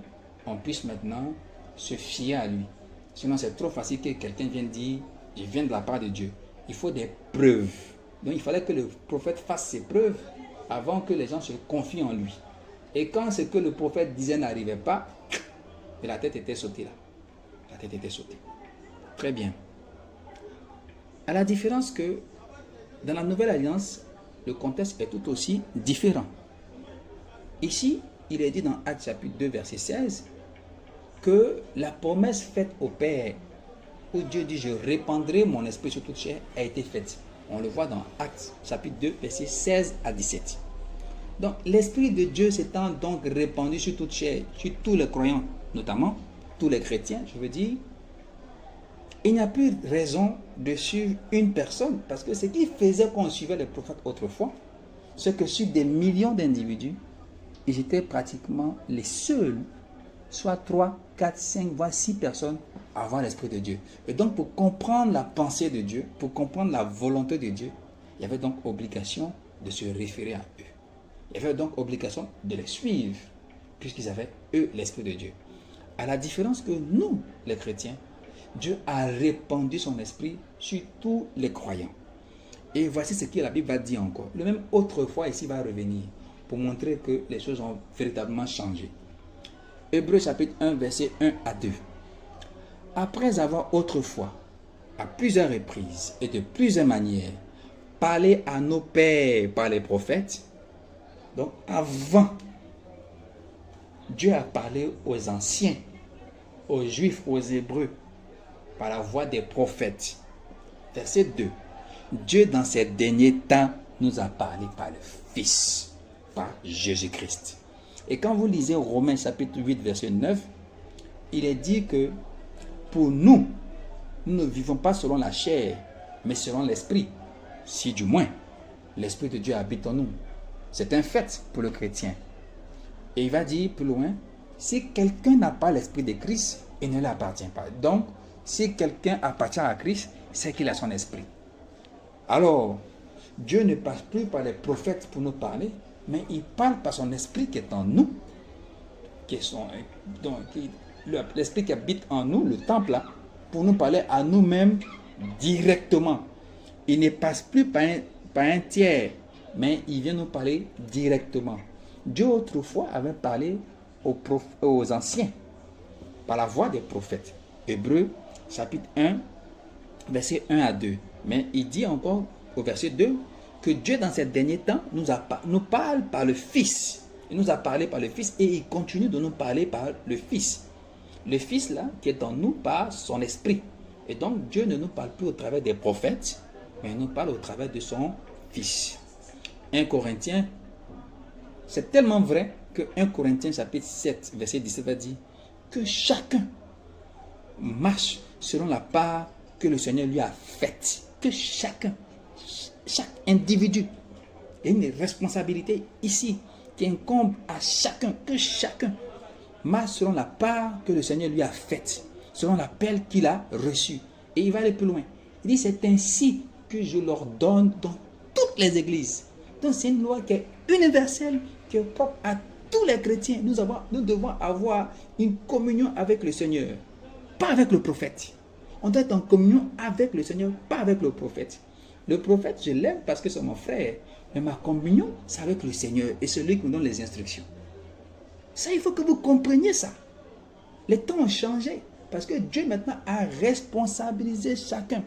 on puisse maintenant se fier à lui. Sinon, c'est trop facile que quelqu'un vienne dire, je viens de la part de Dieu. Il faut des preuves. Donc, il fallait que le prophète fasse ses preuves avant que les gens se confient en lui. Et quand ce que le prophète disait n'arrivait pas, la tête était sautée là. La tête était sautée. Très bien. À la différence que dans la nouvelle alliance, le contexte est tout aussi différent. Ici, il est dit dans Actes chapitre 2, verset 16, que la promesse faite au Père, où Dieu dit, je répandrai mon esprit sur toute chair, a été faite. On le voit dans Actes chapitre 2, verset 16 à 17. Donc, l'Esprit de Dieu s'étant donc répandu sur toute chair, sur tous les croyants, notamment tous les chrétiens, je veux dire, il n'y a plus raison de suivre une personne, parce que ce qui faisait qu'on suivait les prophètes autrefois, c'est que sur des millions d'individus, ils étaient pratiquement les seuls, soit 3, 4, 5, voire 6 personnes à avoir l'Esprit de Dieu. Et donc, pour comprendre la pensée de Dieu, pour comprendre la volonté de Dieu, il y avait donc obligation de se référer à eux. Il y avait donc obligation de les suivre, puisqu'ils avaient, eux, l'Esprit de Dieu. À la différence que nous, les chrétiens, Dieu a répandu son esprit sur tous les croyants. Et voici ce que la Bible va dire encore. Le même autrefois ici va revenir pour montrer que les choses ont véritablement changé. Hébreux chapitre 1, verset 1 à 2. Après avoir autrefois, à plusieurs reprises et de plusieurs manières, parlé à nos pères par les prophètes, donc avant, Dieu a parlé aux anciens, aux Juifs, aux Hébreux, par la voix des prophètes. Verset 2. Dieu dans ces derniers temps nous a parlé par le Fils, par Jésus-Christ. Et quand vous lisez Romains chapitre 8, verset 9, il est dit que pour nous, nous ne vivons pas selon la chair, mais selon l'esprit. Si du moins, l'Esprit de Dieu habite en nous. C'est un fait pour le chrétien. Et il va dire plus loin, si quelqu'un n'a pas l'Esprit de Christ, il ne lui appartient pas. Donc, si quelqu'un appartient à Christ, c'est qu'il a son esprit. Alors, Dieu ne passe plus par les prophètes pour nous parler, mais il parle par son esprit qui est en nous, l'esprit qui habite en nous, le temple là, pour nous parler à nous-mêmes directement. Il ne passe plus par un tiers, mais il vient nous parler directement. Dieu autrefois avait parlé aux anciens par la voix des prophètes. Hébreux chapitre 1, verset 1 à 2. Mais il dit encore au verset 2 que Dieu dans ces derniers temps nous parle par le Fils. Il nous a parlé par le Fils et il continue de nous parler par le Fils. Le Fils, là, qui est en nous par son esprit. Et donc, Dieu ne nous parle plus au travers des prophètes, mais il nous parle au travers de son Fils. 1 Corinthiens, c'est tellement vrai que 1 Corinthiens chapitre 7, verset 17 va dire que chacun marche selon la part que le Seigneur lui a faite. Que chacun, chaque individu, il y a une responsabilité ici qui incombe à chacun, que chacun marche selon la part que le Seigneur lui a faite, selon l'appel qu'il a reçu. Et il va aller plus loin. Il dit, c'est ainsi que je l'ordonne dans toutes les églises. Donc c'est une loi qui est universelle, qui est propre à tous les chrétiens. Nous devons avoir une communion avec le Seigneur, pas avec le prophète. On doit être en communion avec le Seigneur, pas avec le prophète. Le prophète, je l'aime parce que c'est mon frère. Mais ma communion, c'est avec le Seigneur et celui qui me donne les instructions. Ça, il faut que vous compreniez ça. Les temps ont changé parce que Dieu maintenant a responsabilisé chacun.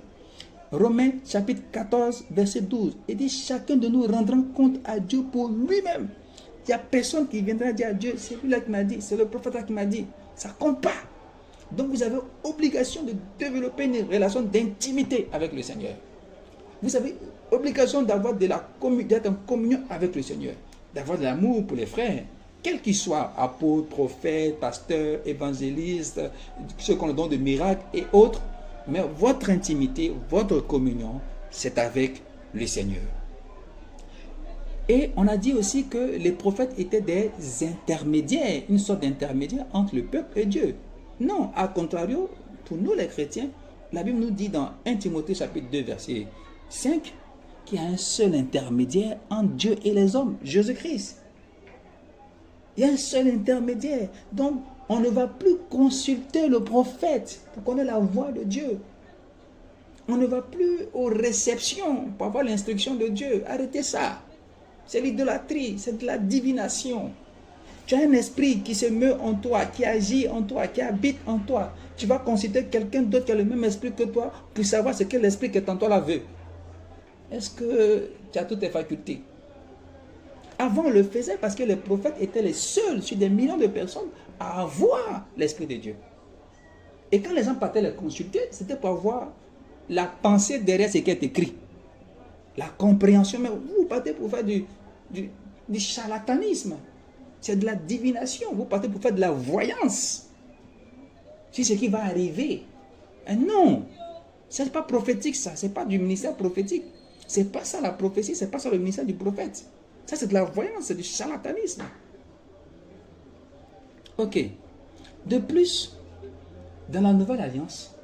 Romains chapitre 14, verset 12. Il dit, chacun de nous rendra compte à Dieu pour lui-même. Il n'y a personne qui viendra dire à Dieu, c'est lui là qui m'a dit, c'est le prophète là qui m'a dit. Ça ne compte pas. Donc vous avez obligation de développer une relation d'intimité avec le Seigneur. Vous avez obligation d'être en communion avec le Seigneur, d'avoir de l'amour pour les frères, quels qu'ils soient, apôtres, prophètes, pasteurs, évangélistes, ceux qui ont le don de miracles et autres. Mais votre intimité, votre communion, c'est avec le Seigneur. Et on a dit aussi que les prophètes étaient des intermédiaires, une sorte d'intermédiaire entre le peuple et Dieu. Non, à contrario, pour nous les chrétiens, la Bible nous dit dans 1 Timothée chapitre 2 verset 5 qu'il y a un seul intermédiaire entre Dieu et les hommes, Jésus-Christ. Il y a un seul intermédiaire. Donc, on ne va plus consulter le prophète pour connaître la voix de Dieu. On ne va plus aux réceptions pour avoir l'instruction de Dieu. Arrêtez ça. C'est l'idolâtrie, c'est de la divination. Tu as un esprit qui se meut en toi, qui agit en toi, qui habite en toi. Tu vas consulter quelqu'un d'autre qui a le même esprit que toi pour savoir ce que l'esprit qui est en toi là veut. Est-ce que tu as toutes tes facultés? Avant, on le faisait parce que les prophètes étaient les seuls sur des millions de personnes à avoir l'Esprit de Dieu. Et quand les gens partaient les consulter, c'était pour avoir la pensée derrière ce qui est écrit. La compréhension. Mais vous partez pour faire du charlatanisme. C'est de la divination. Vous partez pour faire de la voyance. C'est ce qui va arriver. Et non, ce n'est pas prophétique ça. Ce n'est pas du ministère prophétique. Ce n'est pas ça la prophétie. Ce n'est pas ça le ministère du prophète. Ça, c'est de la voyance, c'est du charlatanisme. Ok. De plus, dans la Nouvelle Alliance,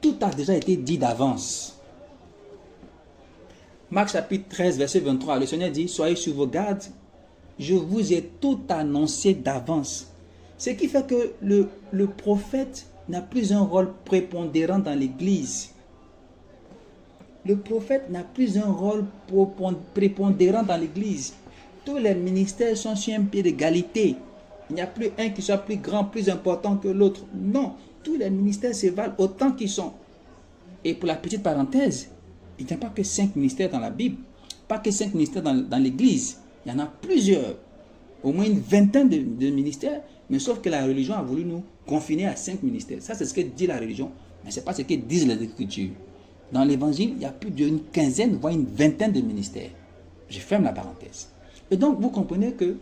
tout a déjà été dit d'avance. Marc chapitre 13, verset 23, le Seigneur dit, soyez sur vos gardes, je vous ai tout annoncé d'avance. Ce qui fait que le prophète n'a plus un rôle prépondérant dans l'Église. Le prophète n'a plus un rôle prépondérant dans l'Église. Tous les ministères sont sur un pied d'égalité. Il n'y a plus un qui soit plus grand, plus important que l'autre. Non, tous les ministères se valent autant qu'ils sont. Et pour la petite parenthèse, il n'y a pas que 5 ministères dans la Bible, pas que 5 ministères dans l'Église. Il y en a plusieurs, au moins une vingtaine de ministères, mais sauf que la religion a voulu nous confiner à 5 ministères. Ça, c'est ce que dit la religion, mais ce n'est pas ce que disent les Écritures. Dans l'Évangile, il y a plus d'une quinzaine, voire une vingtaine de ministères. Je ferme la parenthèse. Et donc, vous comprenez que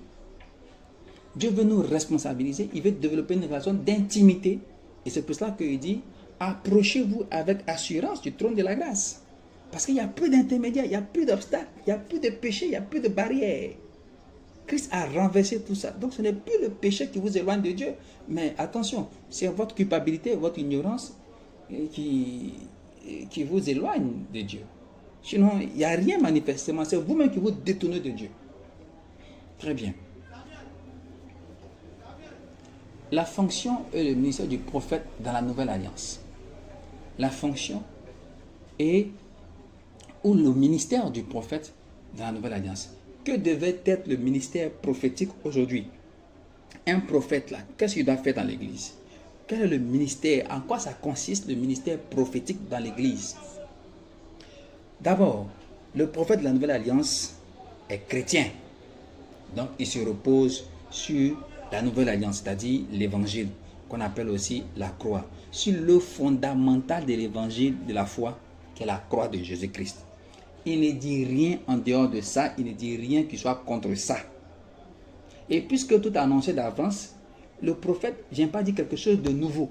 Dieu veut nous responsabiliser, il veut développer une relation d'intimité. Et c'est pour cela qu'il dit, approchez-vous avec assurance du trône de la grâce. Parce qu'il n'y a plus d'intermédiaires, il n'y a plus d'obstacles, il n'y a plus de péché, il n'y a plus de barrières. Christ a renversé tout ça. Donc ce n'est plus le péché qui vous éloigne de Dieu. Mais attention, c'est votre culpabilité, votre ignorance qui vous éloigne de Dieu. Sinon, il n'y a rien manifestement. C'est vous-même qui vous détournez de Dieu. Très bien. La fonction et le ministère du prophète dans la Nouvelle Alliance. La fonction ou le ministère du prophète dans la Nouvelle Alliance. Que devait être le ministère prophétique aujourd'hui? Un prophète là, qu'est-ce qu'il doit faire dans l'Église? Quel est le ministère? En quoi ça consiste le ministère prophétique dans l'Église? D'abord, le prophète de la Nouvelle Alliance est chrétien. Donc, il se repose sur la Nouvelle Alliance, c'est-à-dire l'Évangile. qu'on appelle aussi la croix, sur le fondamental de l'évangile de la foi, qui est la croix de Jésus-Christ. Il ne dit rien en dehors de ça, il ne dit rien qui soit contre ça. Et puisque tout est annoncé d'avance, le prophète ne vient pas dire quelque chose de nouveau.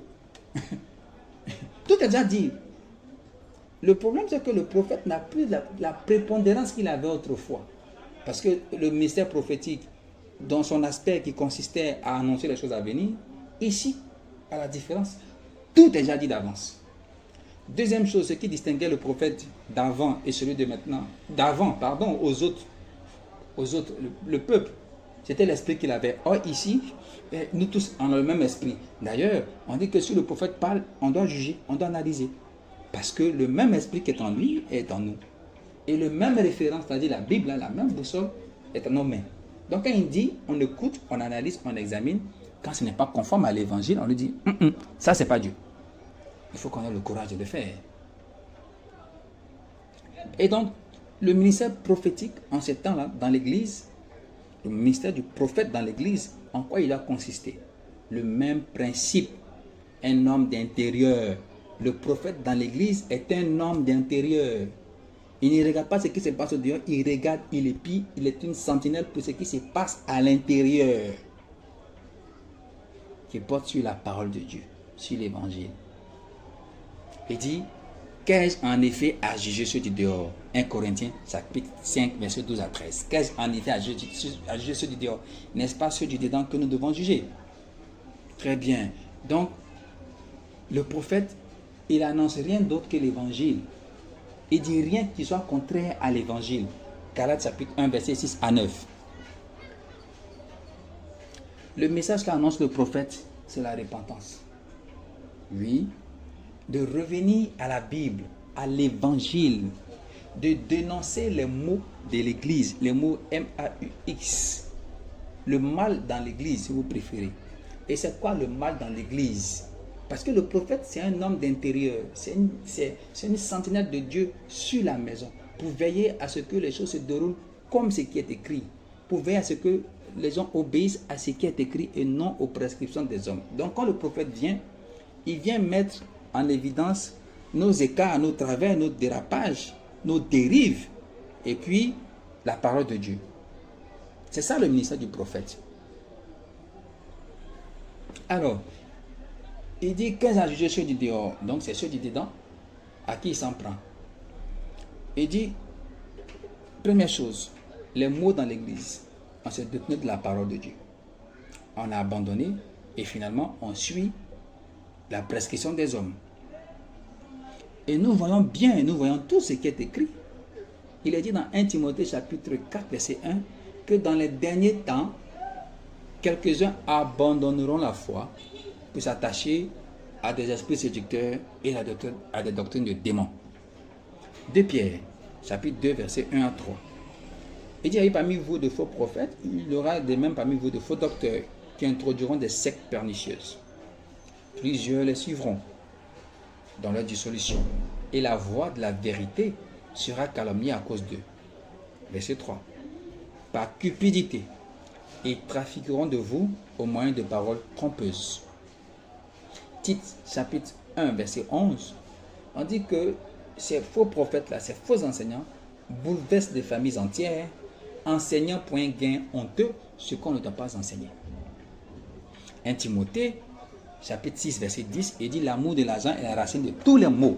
Tout est déjà dit. Le problème, c'est que le prophète n'a plus la prépondérance qu'il avait autrefois. Parce que le ministère prophétique, dans son aspect qui consistait à annoncer les choses à venir, ici, à la différence, tout est déjà dit d'avance. Deuxième chose, ce qui distinguait le prophète d'avant et celui de maintenant, d'avant, pardon, aux autres, le peuple, c'était l'esprit qu'il avait. Or ici, nous tous on a le même esprit. D'ailleurs, on dit que si le prophète parle, on doit juger, on doit analyser. Parce que le même esprit qui est en lui est en nous. Et le même référence, c'est-à-dire la Bible, la même boussole, est en nos mains. Donc quand il dit, on écoute, on analyse, on examine. Quand ce n'est pas conforme à l'évangile, on lui dit, ça c'est pas Dieu. Il faut qu'on ait le courage de le faire. Et donc, le ministère prophétique en ces temps-là, dans l'église, le ministère du prophète dans l'église, en quoi il a consisté? Le même principe, un homme d'intérieur. Le prophète dans l'église est un homme d'intérieur. Il ne regarde pas ce qui se passe au dehors, il regarde, il épie, il est une sentinelle pour ce qui se passe à l'intérieur. Qui porte sur la parole de Dieu, sur l'évangile. Il dit, qu'ai-je en effet à juger ceux du dehors? 1 Corinthiens, chapitre 5, verset 12 à 13. Qu'ai-je en effet à juger ceux du dehors? N'est-ce pas ceux du dedans que nous devons juger? Très bien. Donc, le prophète, il n'annonce rien d'autre que l'évangile. Il ne dit rien qui soit contraire à l'évangile. Galates chapitre 1, verset 6 à 9. Le message qu'annonce le prophète, c'est la repentance. Oui, de revenir à la Bible, à l'évangile, de dénoncer les maux de l'église, les mots M-A-U-X. Le mal dans l'église, si vous préférez. Et c'est quoi le mal dans l'église? Parce que le prophète, c'est un homme d'intérieur. C'est une sentinelle de Dieu sur la maison pour veiller à ce que les choses se déroulent comme ce qui est écrit. Pour veiller à ce que les gens obéissent à ce qui est écrit et non aux prescriptions des hommes. Donc quand le prophète vient, il vient mettre en évidence nos écarts, nos travers, nos dérapages, nos dérives, et puis la parole de Dieu. C'est ça le ministère du prophète. Alors, il dit 15 à juger ceux du dehors, donc c'est ceux du dedans, à qui il s'en prend. Il dit, première chose, les mots dans l'église, on s'est détenu de la parole de Dieu. On a abandonné et finalement on suit la prescription des hommes. Et nous voyons bien, nous voyons tout ce qui est écrit. Il est dit dans 1 Timothée chapitre 4 verset 1 que dans les derniers temps, quelques-uns abandonneront la foi pour s'attacher à des esprits séducteurs et à des doctrines de démons. 2 Pierre chapitre 2 verset 1 à 3. Il dit, il y a parmi vous de faux prophètes, il y aura des mêmes parmi vous de faux docteurs qui introduiront des sectes pernicieuses. Plusieurs les suivront dans leur dissolution, et la voix de la vérité sera calomniée à cause d'eux. Verset 3. Par cupidité, ils trafiqueront de vous au moyen de paroles trompeuses. Tite chapitre 1 verset 11, on dit que ces faux prophètes-là, ces faux enseignants, bouleversent des familles entières, enseignant pour un gain honteux ce qu'on ne doit pas enseigner. 1 Timothée, chapitre 6, verset 10, il dit l'amour de l'argent est la racine de tous les maux.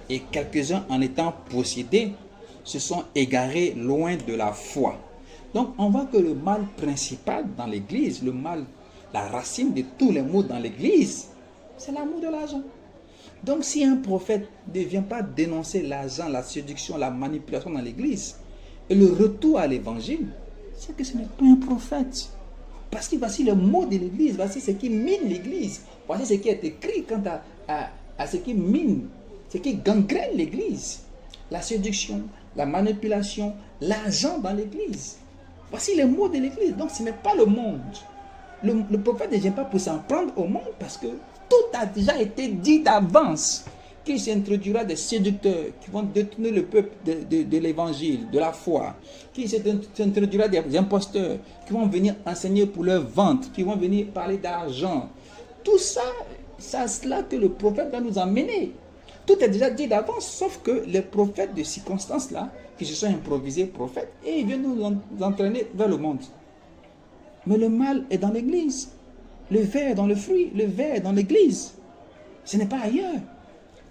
Et quelques-uns, en étant possédés, se sont égarés loin de la foi. Donc, on voit que le mal principal dans l'église, le mal, la racine de tous les maux dans l'église, c'est l'amour de l'argent. Donc, si un prophète ne vient pas dénoncer l'argent, la séduction, la manipulation dans l'église, et le retour à l'évangile, c'est que ce n'est pas un prophète. Parce que voici le mot de l'église, voici ce qui mine l'église, voici ce qui est écrit quant à ce qui mine, ce qui gangrène l'église. La séduction, la manipulation, l'argent dans l'église. Voici les mots de l'église. Donc ce n'est pas le monde. Le prophète ne vient pas pour s'en prendre au monde parce que tout a déjà été dit d'avance. Qu'il s'introduira des séducteurs qui vont détourner le peuple de l'évangile, de la foi. Qu'il s'introduira des imposteurs qui vont venir enseigner pour leur vente, qui vont venir parler d'argent. tout ça, c'est à cela que le prophète va nous emmener. Tout est déjà dit d'avance, sauf que les prophètes de circonstances-là, qui se sont improvisés prophètes, et ils viennent nous entraîner vers le monde. Mais le mal est dans l'église. Le ver est dans le fruit, le ver est dans l'église. Ce n'est pas ailleurs.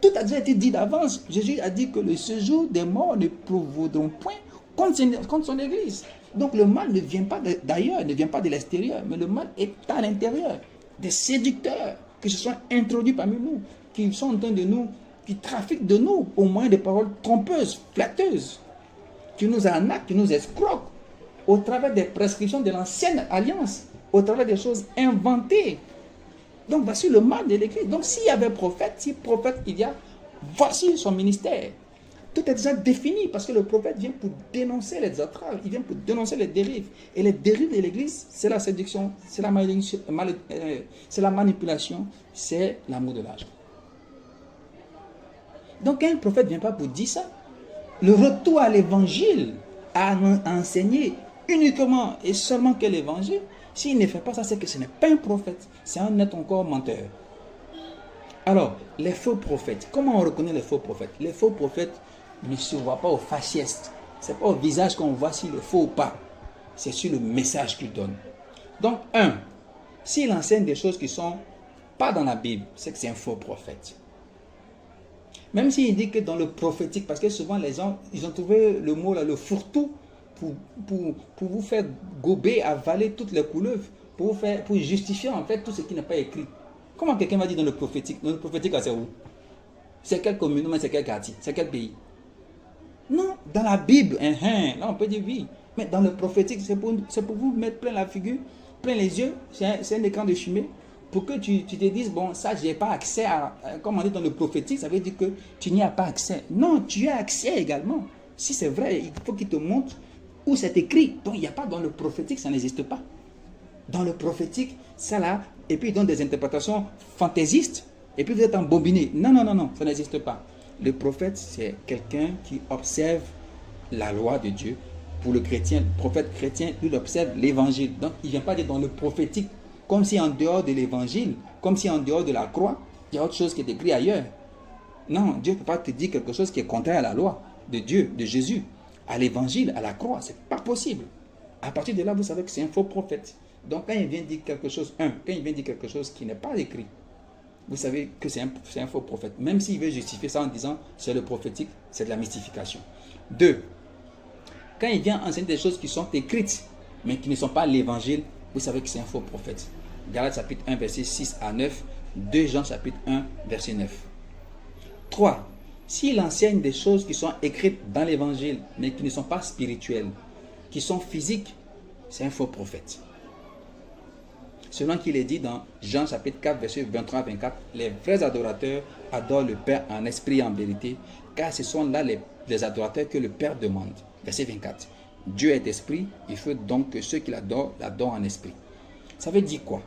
Tout a déjà été dit d'avance. Jésus a dit que le séjour des morts ne provoqueront point contre son église. Donc le mal ne vient pas d'ailleurs, ne vient pas de l'extérieur, mais le mal est à l'intérieur. Des séducteurs qui se sont introduits parmi nous, qui sont en train de nous, qui trafiquent de nous au moyen de paroles trompeuses, flatteuses, qui nous arnaquent, qui nous escroquent, au travers des prescriptions de l'ancienne alliance, au travers des choses inventées. Donc voici le mal de l'église. Donc s'il y avait prophète, si prophète il y a, voici son ministère. Tout est déjà défini parce que le prophète vient pour dénoncer les outrages, il vient pour dénoncer les dérives. Et les dérives de l'église, c'est la séduction, c'est la manipulation, c'est l'amour de l'argent. Donc un prophète ne vient pas pour dire ça. Le retour à l'évangile, à enseigner uniquement et seulement que l'évangile, s'il ne fait pas ça, c'est que ce n'est pas un prophète, c'est un être encore menteur. Alors, les faux prophètes, comment on reconnaît les faux prophètes? Les faux prophètes ne se voient pas au faciès. Ce n'est pas au visage qu'on voit s'il est faux ou pas. C'est sur le message qu'il donne. Donc, s'il enseigne des choses qui ne sont pas dans la Bible, c'est que c'est un faux prophète. Même s'il dit que dans le prophétique, parce que souvent les gens, ils ont trouvé le mot là, le fourre-tout, pour vous faire gober, avaler toutes les couleuvres, pour justifier en fait tout ce qui n'est pas écrit. Comment quelqu'un va dire dans le prophétique? Dans le prophétique, c'est où? C'est quelle commune? C'est quel quartier? C'est quel pays? Non, dans la Bible, là on peut dire oui. Mais dans le prophétique, c'est pour vous mettre plein la figure, plein les yeux, c'est un écran de fumée, pour que tu te dises, bon, ça, je n'ai pas accès à, comme on dit dans le prophétique, ça veut dire que tu n'y as pas accès. Non, tu as accès également. Si c'est vrai, il faut qu'il te montre où c'est écrit. Donc, il n'y a pas dans le prophétique, ça n'existe pas. Dans le prophétique, ça là, et puis il donne des interprétations fantaisistes, et puis vous êtes embobiné. Non, ça n'existe pas. Le prophète, c'est quelqu'un qui observe la loi de Dieu. Pour le chrétien, le prophète chrétien, lui, il observe l'évangile. Donc, il ne vient pas dire dans le prophétique, comme si en dehors de l'évangile, comme si en dehors de la croix, il y a autre chose qui est écrit ailleurs. Non, Dieu ne peut pas te dire quelque chose qui est contraire à la loi de Dieu, de Jésus, à l'évangile, à la croix. Ce n'est pas possible. À partir de là, vous savez que c'est un faux prophète. Donc, quand il vient dire quelque chose, quand il vient dire quelque chose qui n'est pas écrit, vous savez que c'est un faux prophète. Même s'il veut justifier ça en disant c'est le prophétique, c'est de la mystification. 2. Quand il vient enseigner des choses qui sont écrites, mais qui ne sont pas l'évangile, vous savez que c'est un faux prophète. Galates chapitre 1, verset 6 à 9. 2 Jean chapitre 1, verset 9. 3. S'il enseigne des choses qui sont écrites dans l'évangile, mais qui ne sont pas spirituelles, qui sont physiques, c'est un faux prophète. Selon qu'il est dit dans Jean chapitre 4, verset 23 à 24, les vrais adorateurs adorent le Père en esprit et en vérité, car ce sont là les adorateurs que le Père demande. Verset 24. Dieu est esprit, il faut donc que ceux qui l'adorent en esprit. Ça veut dire quoi?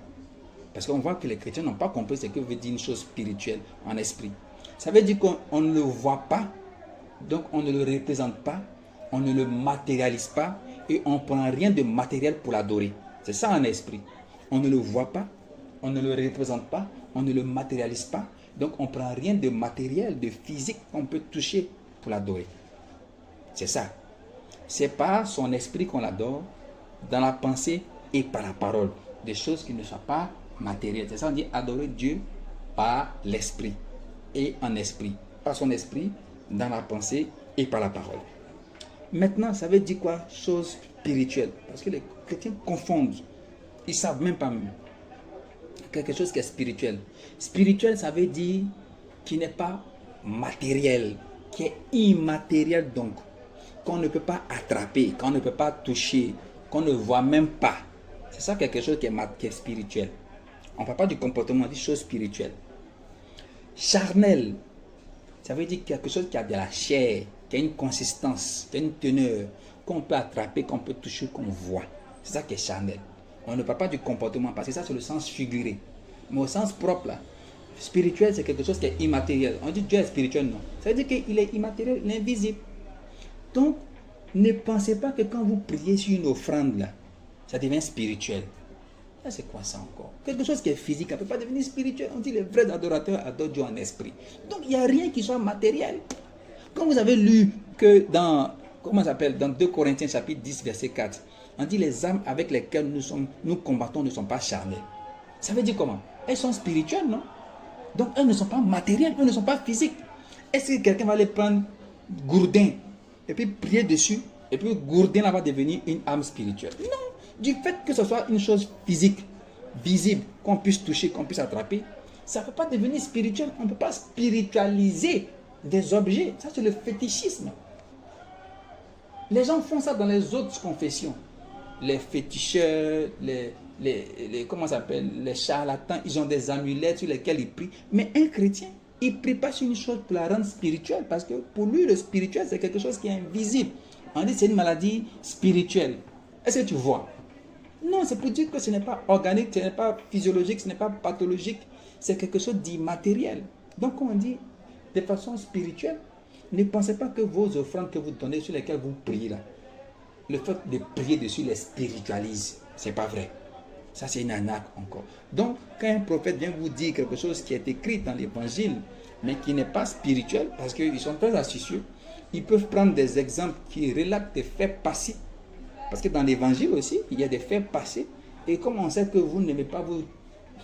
Parce qu'on voit que les chrétiens n'ont pas compris ce que veut dire une chose spirituelle en esprit. Ça veut dire qu'on ne le voit pas, donc on ne le représente pas, on ne le matérialise pas et on ne prend rien de matériel pour l'adorer. C'est ça en esprit. On ne le voit pas, on ne le représente pas, on ne le matérialise pas, donc on ne prend rien de matériel, de physique qu'on peut toucher pour l'adorer. C'est ça. C'est par son esprit qu'on l'adore, dans la pensée et par la parole. Des choses qui ne sont pas matérielles. C'est ça, on dit adorer Dieu par l'esprit et en esprit. Par son esprit, dans la pensée et par la parole. Maintenant, ça veut dire quoi? Chose spirituelle. Parce que les chrétiens confondent. Ils ne savent même pas quelque chose qui est spirituel. Spirituel, ça veut dire qui n'est pas matériel, qui est immatériel donc, qu'on ne peut pas attraper, qu'on ne peut pas toucher, qu'on ne voit même pas. C'est ça quelque chose qui est spirituel. On ne parle pas du comportement, on dit chose spirituelle. Charnel, ça veut dire quelque chose qui a de la chair, qui a une consistance, qui a une teneur, qu'on peut attraper, qu'on peut toucher, qu'on voit. C'est ça qui est charnel. On ne parle pas du comportement, parce que ça c'est le sens figuré. Mais au sens propre, là, spirituel c'est quelque chose qui est immatériel. On dit Dieu est spirituel, non. Ça veut dire qu'il est immatériel, il est invisible. Donc, ne pensez pas que quand vous priez sur une offrande, là, ça devient spirituel. Ah, c'est quoi ça encore? Quelque chose qui est physique, ne peut pas devenir spirituel. On dit les vrais adorateurs adorent Dieu en esprit. Donc il n'y a rien qui soit matériel. Quand vous avez lu que dans, comment ça s'appelle, dans 2 Corinthiens chapitre 10 verset 4, on dit les âmes avec lesquelles nous combattons ne sont pas charnelles. Ça veut dire comment? Elles sont spirituelles, non? Donc elles ne sont pas matérielles, elles ne sont pas physiques. Est-ce que quelqu'un va les prendre gourdin et puis prier dessus et puis gourdin là va devenir une âme spirituelle? Non. Du fait que ce soit une chose physique, visible, qu'on puisse toucher, qu'on puisse attraper, ça ne peut pas devenir spirituel. On ne peut pas spiritualiser des objets. Ça, c'est le fétichisme. Les gens font ça dans les autres confessions. Les féticheurs, comment ça s'appelle, les charlatans, ils ont des amulettes sur lesquels ils prient. Mais un chrétien, il ne prie pas sur une chose pour la rendre spirituelle, parce que pour lui, le spirituel, c'est quelque chose qui est invisible. On dit que c'est une maladie spirituelle. Est-ce que tu vois? Non, c'est pour dire que ce n'est pas organique, ce n'est pas physiologique, ce n'est pas pathologique. C'est quelque chose d'immatériel. Donc, quand on dit de façon spirituelle, ne pensez pas que vos offrandes que vous donnez, sur lesquelles vous priez là, le fait de prier dessus les spiritualise. C'est pas vrai. Ça, c'est une arnaque encore. Donc, quand un prophète vient vous dire quelque chose qui est écrit dans l'évangile, mais qui n'est pas spirituel, parce qu'ils sont très astucieux, ils peuvent prendre des exemples qui relatent des faits passés. Parce que dans l'évangile aussi, il y a des faits passés. Et comme on sait que vous n'aimez pas vous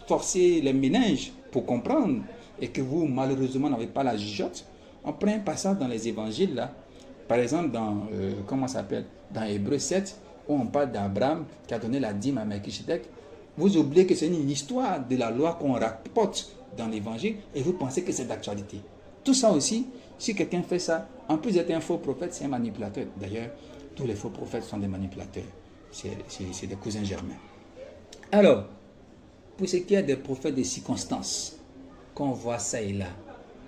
forcer les méninges pour comprendre, et que vous, malheureusement, n'avez pas la jugeote, on prend un passage dans les évangiles, là, par exemple, dans, comment ça s'appelle, dans Hébreux 7, où on parle d'Abraham qui a donné la dîme à Melchisedec. Vous oubliez que c'est une histoire de la loi qu'on rapporte dans l'évangile, et vous pensez que c'est d'actualité. Tout ça aussi, si quelqu'un fait ça, en plus d'être un faux prophète, c'est un manipulateur. D'ailleurs, tous les faux prophètes sont des manipulateurs. C'est des cousins germains. Alors, pour ce qui est des prophètes de circonstances, qu'on voit ça et là,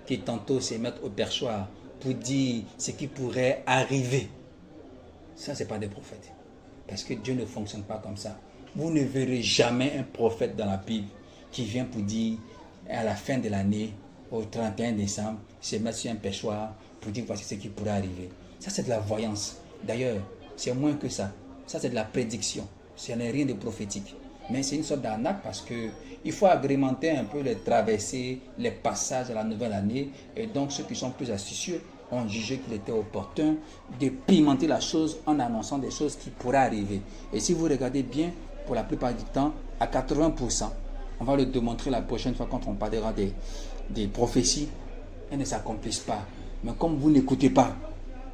qui tantôt se mettent au perchoir pour dire ce qui pourrait arriver, ça, ce n'est pas des prophètes. Parce que Dieu ne fonctionne pas comme ça. Vous ne verrez jamais un prophète dans la Bible qui vient pour dire, à la fin de l'année, au 31 décembre, se mettre sur un perchoir pour dire voici ce qui pourrait arriver. Ça, c'est de la voyance. D'ailleurs, c'est moins que ça. Ça, c'est de la prédiction. Ce n'est rien de prophétique. Mais c'est une sorte d'arnaque parce qu'il faut agrémenter un peu les traversées, les passages à la nouvelle année. Et donc, ceux qui sont plus astucieux ont jugé qu'il était opportun de pimenter la chose en annonçant des choses qui pourraient arriver. Et si vous regardez bien, pour la plupart du temps, à 80%, on va le démontrer la prochaine fois quand on parlera des prophéties, elles ne s'accomplissent pas. Mais comme vous n'écoutez pas,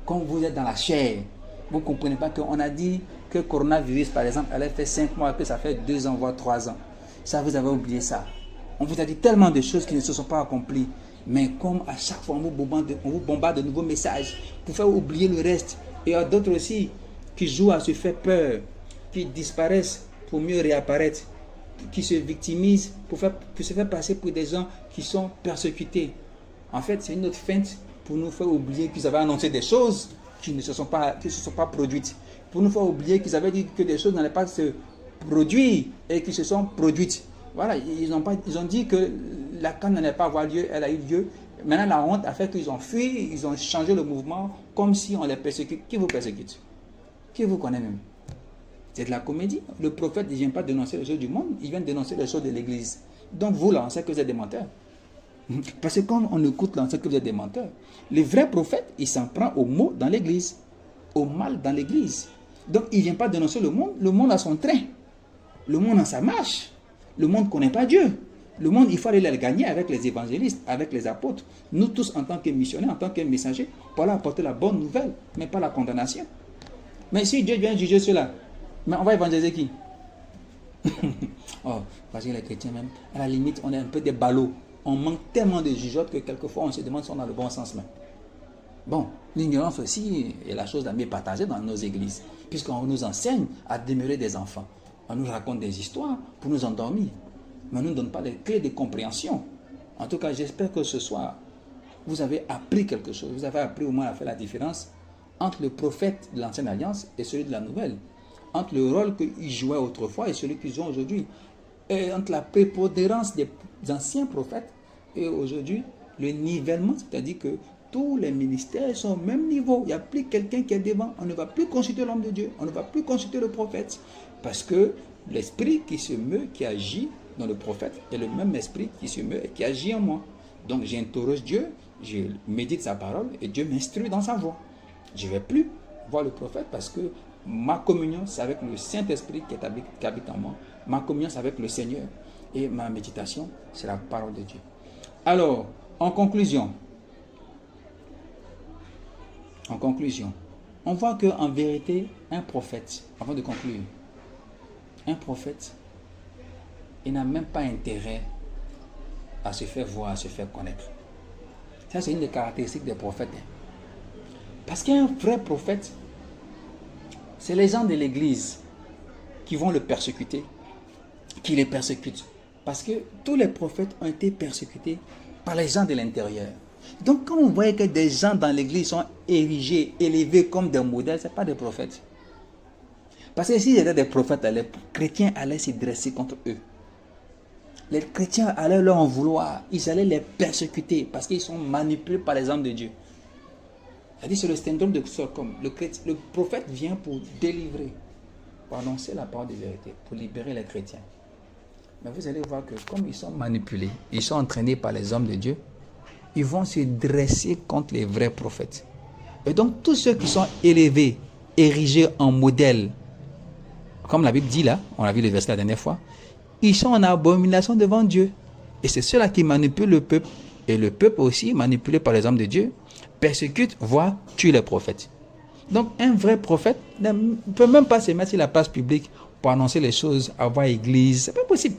comme vous êtes dans la chair, vous ne comprenez pas qu'on a dit que le coronavirus, par exemple, elle a fait 5 mois, que ça fait 2 ans, voire 3 ans. Ça, vous avez oublié ça. On vous a dit tellement de choses qui ne se sont pas accomplies. Mais comme à chaque fois, on vous bombarde de nouveaux messages pour faire oublier le reste. Et il y a d'autres aussi qui jouent à se faire peur, qui disparaissent pour mieux réapparaître, qui se victimisent pour se faire passer pour des gens qui sont persécutés. En fait, c'est une autre feinte pour nous faire oublier qu'ils avaient annoncé des choses qui ne se sont pas produites. Pour nous faire oublier qu'ils avaient dit que des choses n'allaient pas se produire et qui se sont produites. Voilà, ils ont dit que la canne n'allait pas avoir lieu, elle a eu lieu. Maintenant, la honte a fait qu'ils ont fui, ils ont changé le mouvement comme si on les persécute. Qui vous persécute? Qui vous connaît même? C'est de la comédie. Le prophète ne vient pas dénoncer les choses du monde, il vient dénoncer les choses de l'église. Donc vous, là, on sait que vous êtes des menteurs. Parce que quand on écoute, là, on sait que vous êtes des menteurs. Le vrai prophète, il s'en prend au mot dans l'église, au mal dans l'église. Donc il ne vient pas dénoncer le monde a son train. Le monde a sa marche. Le monde ne connaît pas Dieu. Le monde, il faut aller le gagner avec les évangélistes, avec les apôtres. Nous tous, en tant que missionnaires, en tant que messagers, pour aller apporter la bonne nouvelle, mais pas la condamnation. Mais si Dieu vient juger cela, mais on va évangéliser qui? Oh, parce que les chrétiens même, à la limite, on est un peu des ballots. On manque tellement de jugeotes que quelquefois on se demande si on a le bon sens même. Bon, l'ignorance aussi est la chose la mieux partagée dans nos églises, puisqu'on nous enseigne à demeurer des enfants. On nous raconte des histoires pour nous endormir, mais on ne nous donne pas les clés de compréhension. En tout cas, j'espère que ce soir, vous avez appris quelque chose. Vous avez appris au moins à faire la différence entre le prophète de l'Ancienne Alliance et celui de la Nouvelle. Entre le rôle qu'ils jouaient autrefois et celui qu'ils ont aujourd'hui. Et entre la prépondérance des anciens prophètes et aujourd'hui, le nivellement, c'est-à-dire que tous les ministères sont au même niveau. Il n'y a plus quelqu'un qui est devant. On ne va plus consulter l'homme de Dieu. On ne va plus consulter le prophète. Parce que l'esprit qui se meut, qui agit dans le prophète, est le même esprit qui se meut et qui agit en moi. Donc j'interroge Dieu, je médite sa parole et Dieu m'instruit dans sa voix. Je ne vais plus voir le prophète parce que ma communion, c'est avec le Saint-Esprit qui habite en moi. Ma communion, c'est avec le Seigneur. Et ma méditation, c'est la parole de Dieu. Alors, en conclusion, on voit qu'en vérité, un prophète, avant de conclure, un prophète, il n'a même pas intérêt à se faire voir, à se faire connaître. Ça, c'est une des caractéristiques des prophètes. Parce qu'un vrai prophète, c'est les gens de l'église qui vont le persécuter, qui les persécutent. Parce que tous les prophètes ont été persécutés par les gens de l'intérieur. Donc quand on voit que des gens dans l'église sont érigés, élevés comme des modèles, ce n'est pas des prophètes. Parce que s'ils étaient des prophètes, les chrétiens allaient se dresser contre eux. Les chrétiens allaient leur en vouloir. Ils allaient les persécuter parce qu'ils sont manipulés par les hommes de Dieu. C'est-à-dire c'est le syndrome de Stockholm. Le prophète vient pour délivrer, pour annoncer la parole de vérité, pour libérer les chrétiens. Mais vous allez voir que comme ils sont manipulés, ils sont entraînés par les hommes de Dieu, ils vont se dresser contre les vrais prophètes. Et donc tous ceux qui sont élevés, érigés en modèle, comme la Bible dit là, on a vu le verset la dernière fois, ils sont en abomination devant Dieu. Et c'est ceux-là qui manipulent le peuple. Et le peuple aussi, manipulé par les hommes de Dieu, persécute, voire tue les prophètes. Donc un vrai prophète ne peut même pas se mettre sur la place publique pour annoncer les choses, avoir église. C'est pas possible.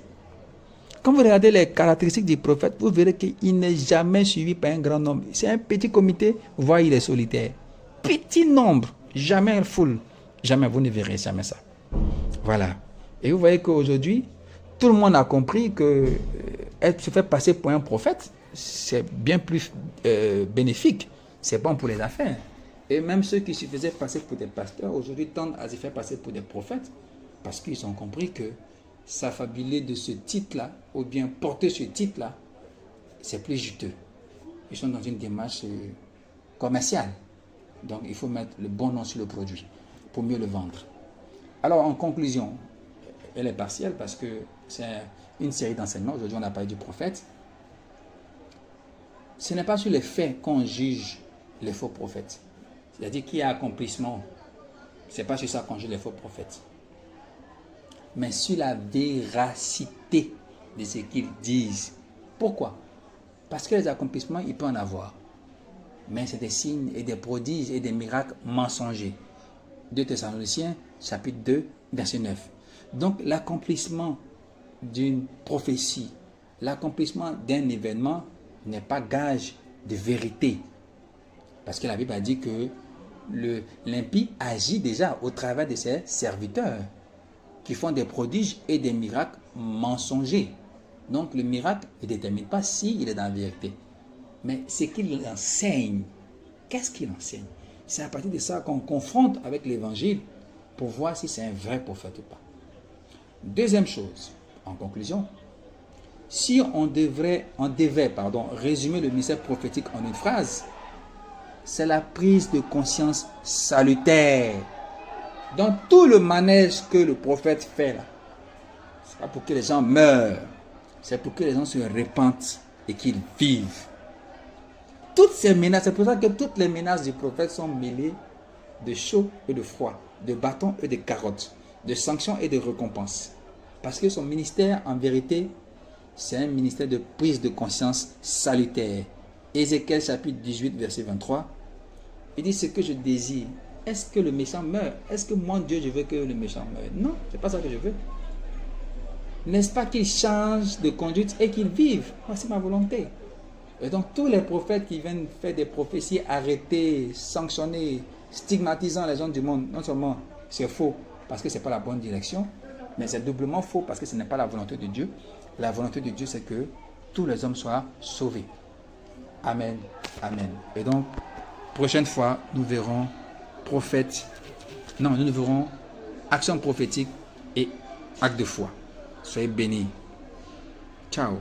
Quand vous regardez les caractéristiques du prophète, vous verrez qu'il n'est jamais suivi par un grand nombre. C'est un petit comité, voire il est solitaire. Petit nombre, jamais une foule. Jamais, vous ne verrez jamais ça. Voilà. Et vous voyez qu'aujourd'hui, tout le monde a compris que se faire passer pour un prophète, c'est bien plus bénéfique. C'est bon pour les affaires. Et même ceux qui se faisaient passer pour des pasteurs, aujourd'hui tendent à se faire passer pour des prophètes parce qu'ils ont compris que s'affabuler de ce titre-là, ou bien porter ce titre-là, c'est plus juteux. Ils sont dans une démarche commerciale. Donc il faut mettre le bon nom sur le produit pour mieux le vendre. Alors en conclusion, elle est partielle parce que c'est une série d'enseignements. Aujourd'hui on a parlé du prophète. Ce n'est pas sur les faits qu'on juge les faux prophètes. C'est-à-dire qu'il y a accomplissement. Ce n'est pas sur ça qu'on juge les faux prophètes. Mais sur la véracité de ce qu'ils disent. Pourquoi? Parce que les accomplissements, il peut en avoir. Mais c'est des signes et des prodiges et des miracles mensongers. 2 Thessaloniciens, chapitre 2, verset 9. Donc l'accomplissement d'une prophétie, l'accomplissement d'un événement n'est pas gage de vérité. Parce que la Bible a dit que l'impie agit déjà au travers de ses serviteurs qui font des prodiges et des miracles mensongers. Donc le miracle ne détermine pas s'il est dans la vérité. Mais c'est qu'il enseigne. Qu'est-ce qu'il enseigne? C'est à partir de ça qu'on confronte avec l'évangile pour voir si c'est un vrai prophète ou pas. Deuxième chose, en conclusion, si on devait résumer le mystère prophétique en une phrase, c'est la prise de conscience salutaire. Dans tout le manège que le prophète fait là, c'est pas pour que les gens meurent, c'est pour que les gens se répandent et qu'ils vivent. Toutes ces menaces, c'est pour ça que toutes les menaces du prophète sont mêlées de chaud et de froid, de bâtons et de carottes, de sanctions et de récompenses. Parce que son ministère, en vérité, c'est un ministère de prise de conscience salutaire. Ézéchiel chapitre 18, verset 23, il dit ce que je désire. Est-ce que le méchant meurt? Est-ce que moi, Dieu, je veux que le méchant meure? Non, c'est pas ça que je veux. N'est-ce pas qu'il change de conduite et qu'il vive? Voici ma volonté. Et donc tous les prophètes qui viennent faire des prophéties arrêtées, sanctionnées, stigmatisant les gens du monde, non seulement c'est faux parce que ce n'est pas la bonne direction, mais c'est doublement faux parce que ce n'est pas la volonté de Dieu. La volonté de Dieu, c'est que tous les hommes soient sauvés. Amen. Amen. Et donc, prochaine fois, nous verrons nous verrons action prophétique et acte de foi. Soyez bénis. Ciao.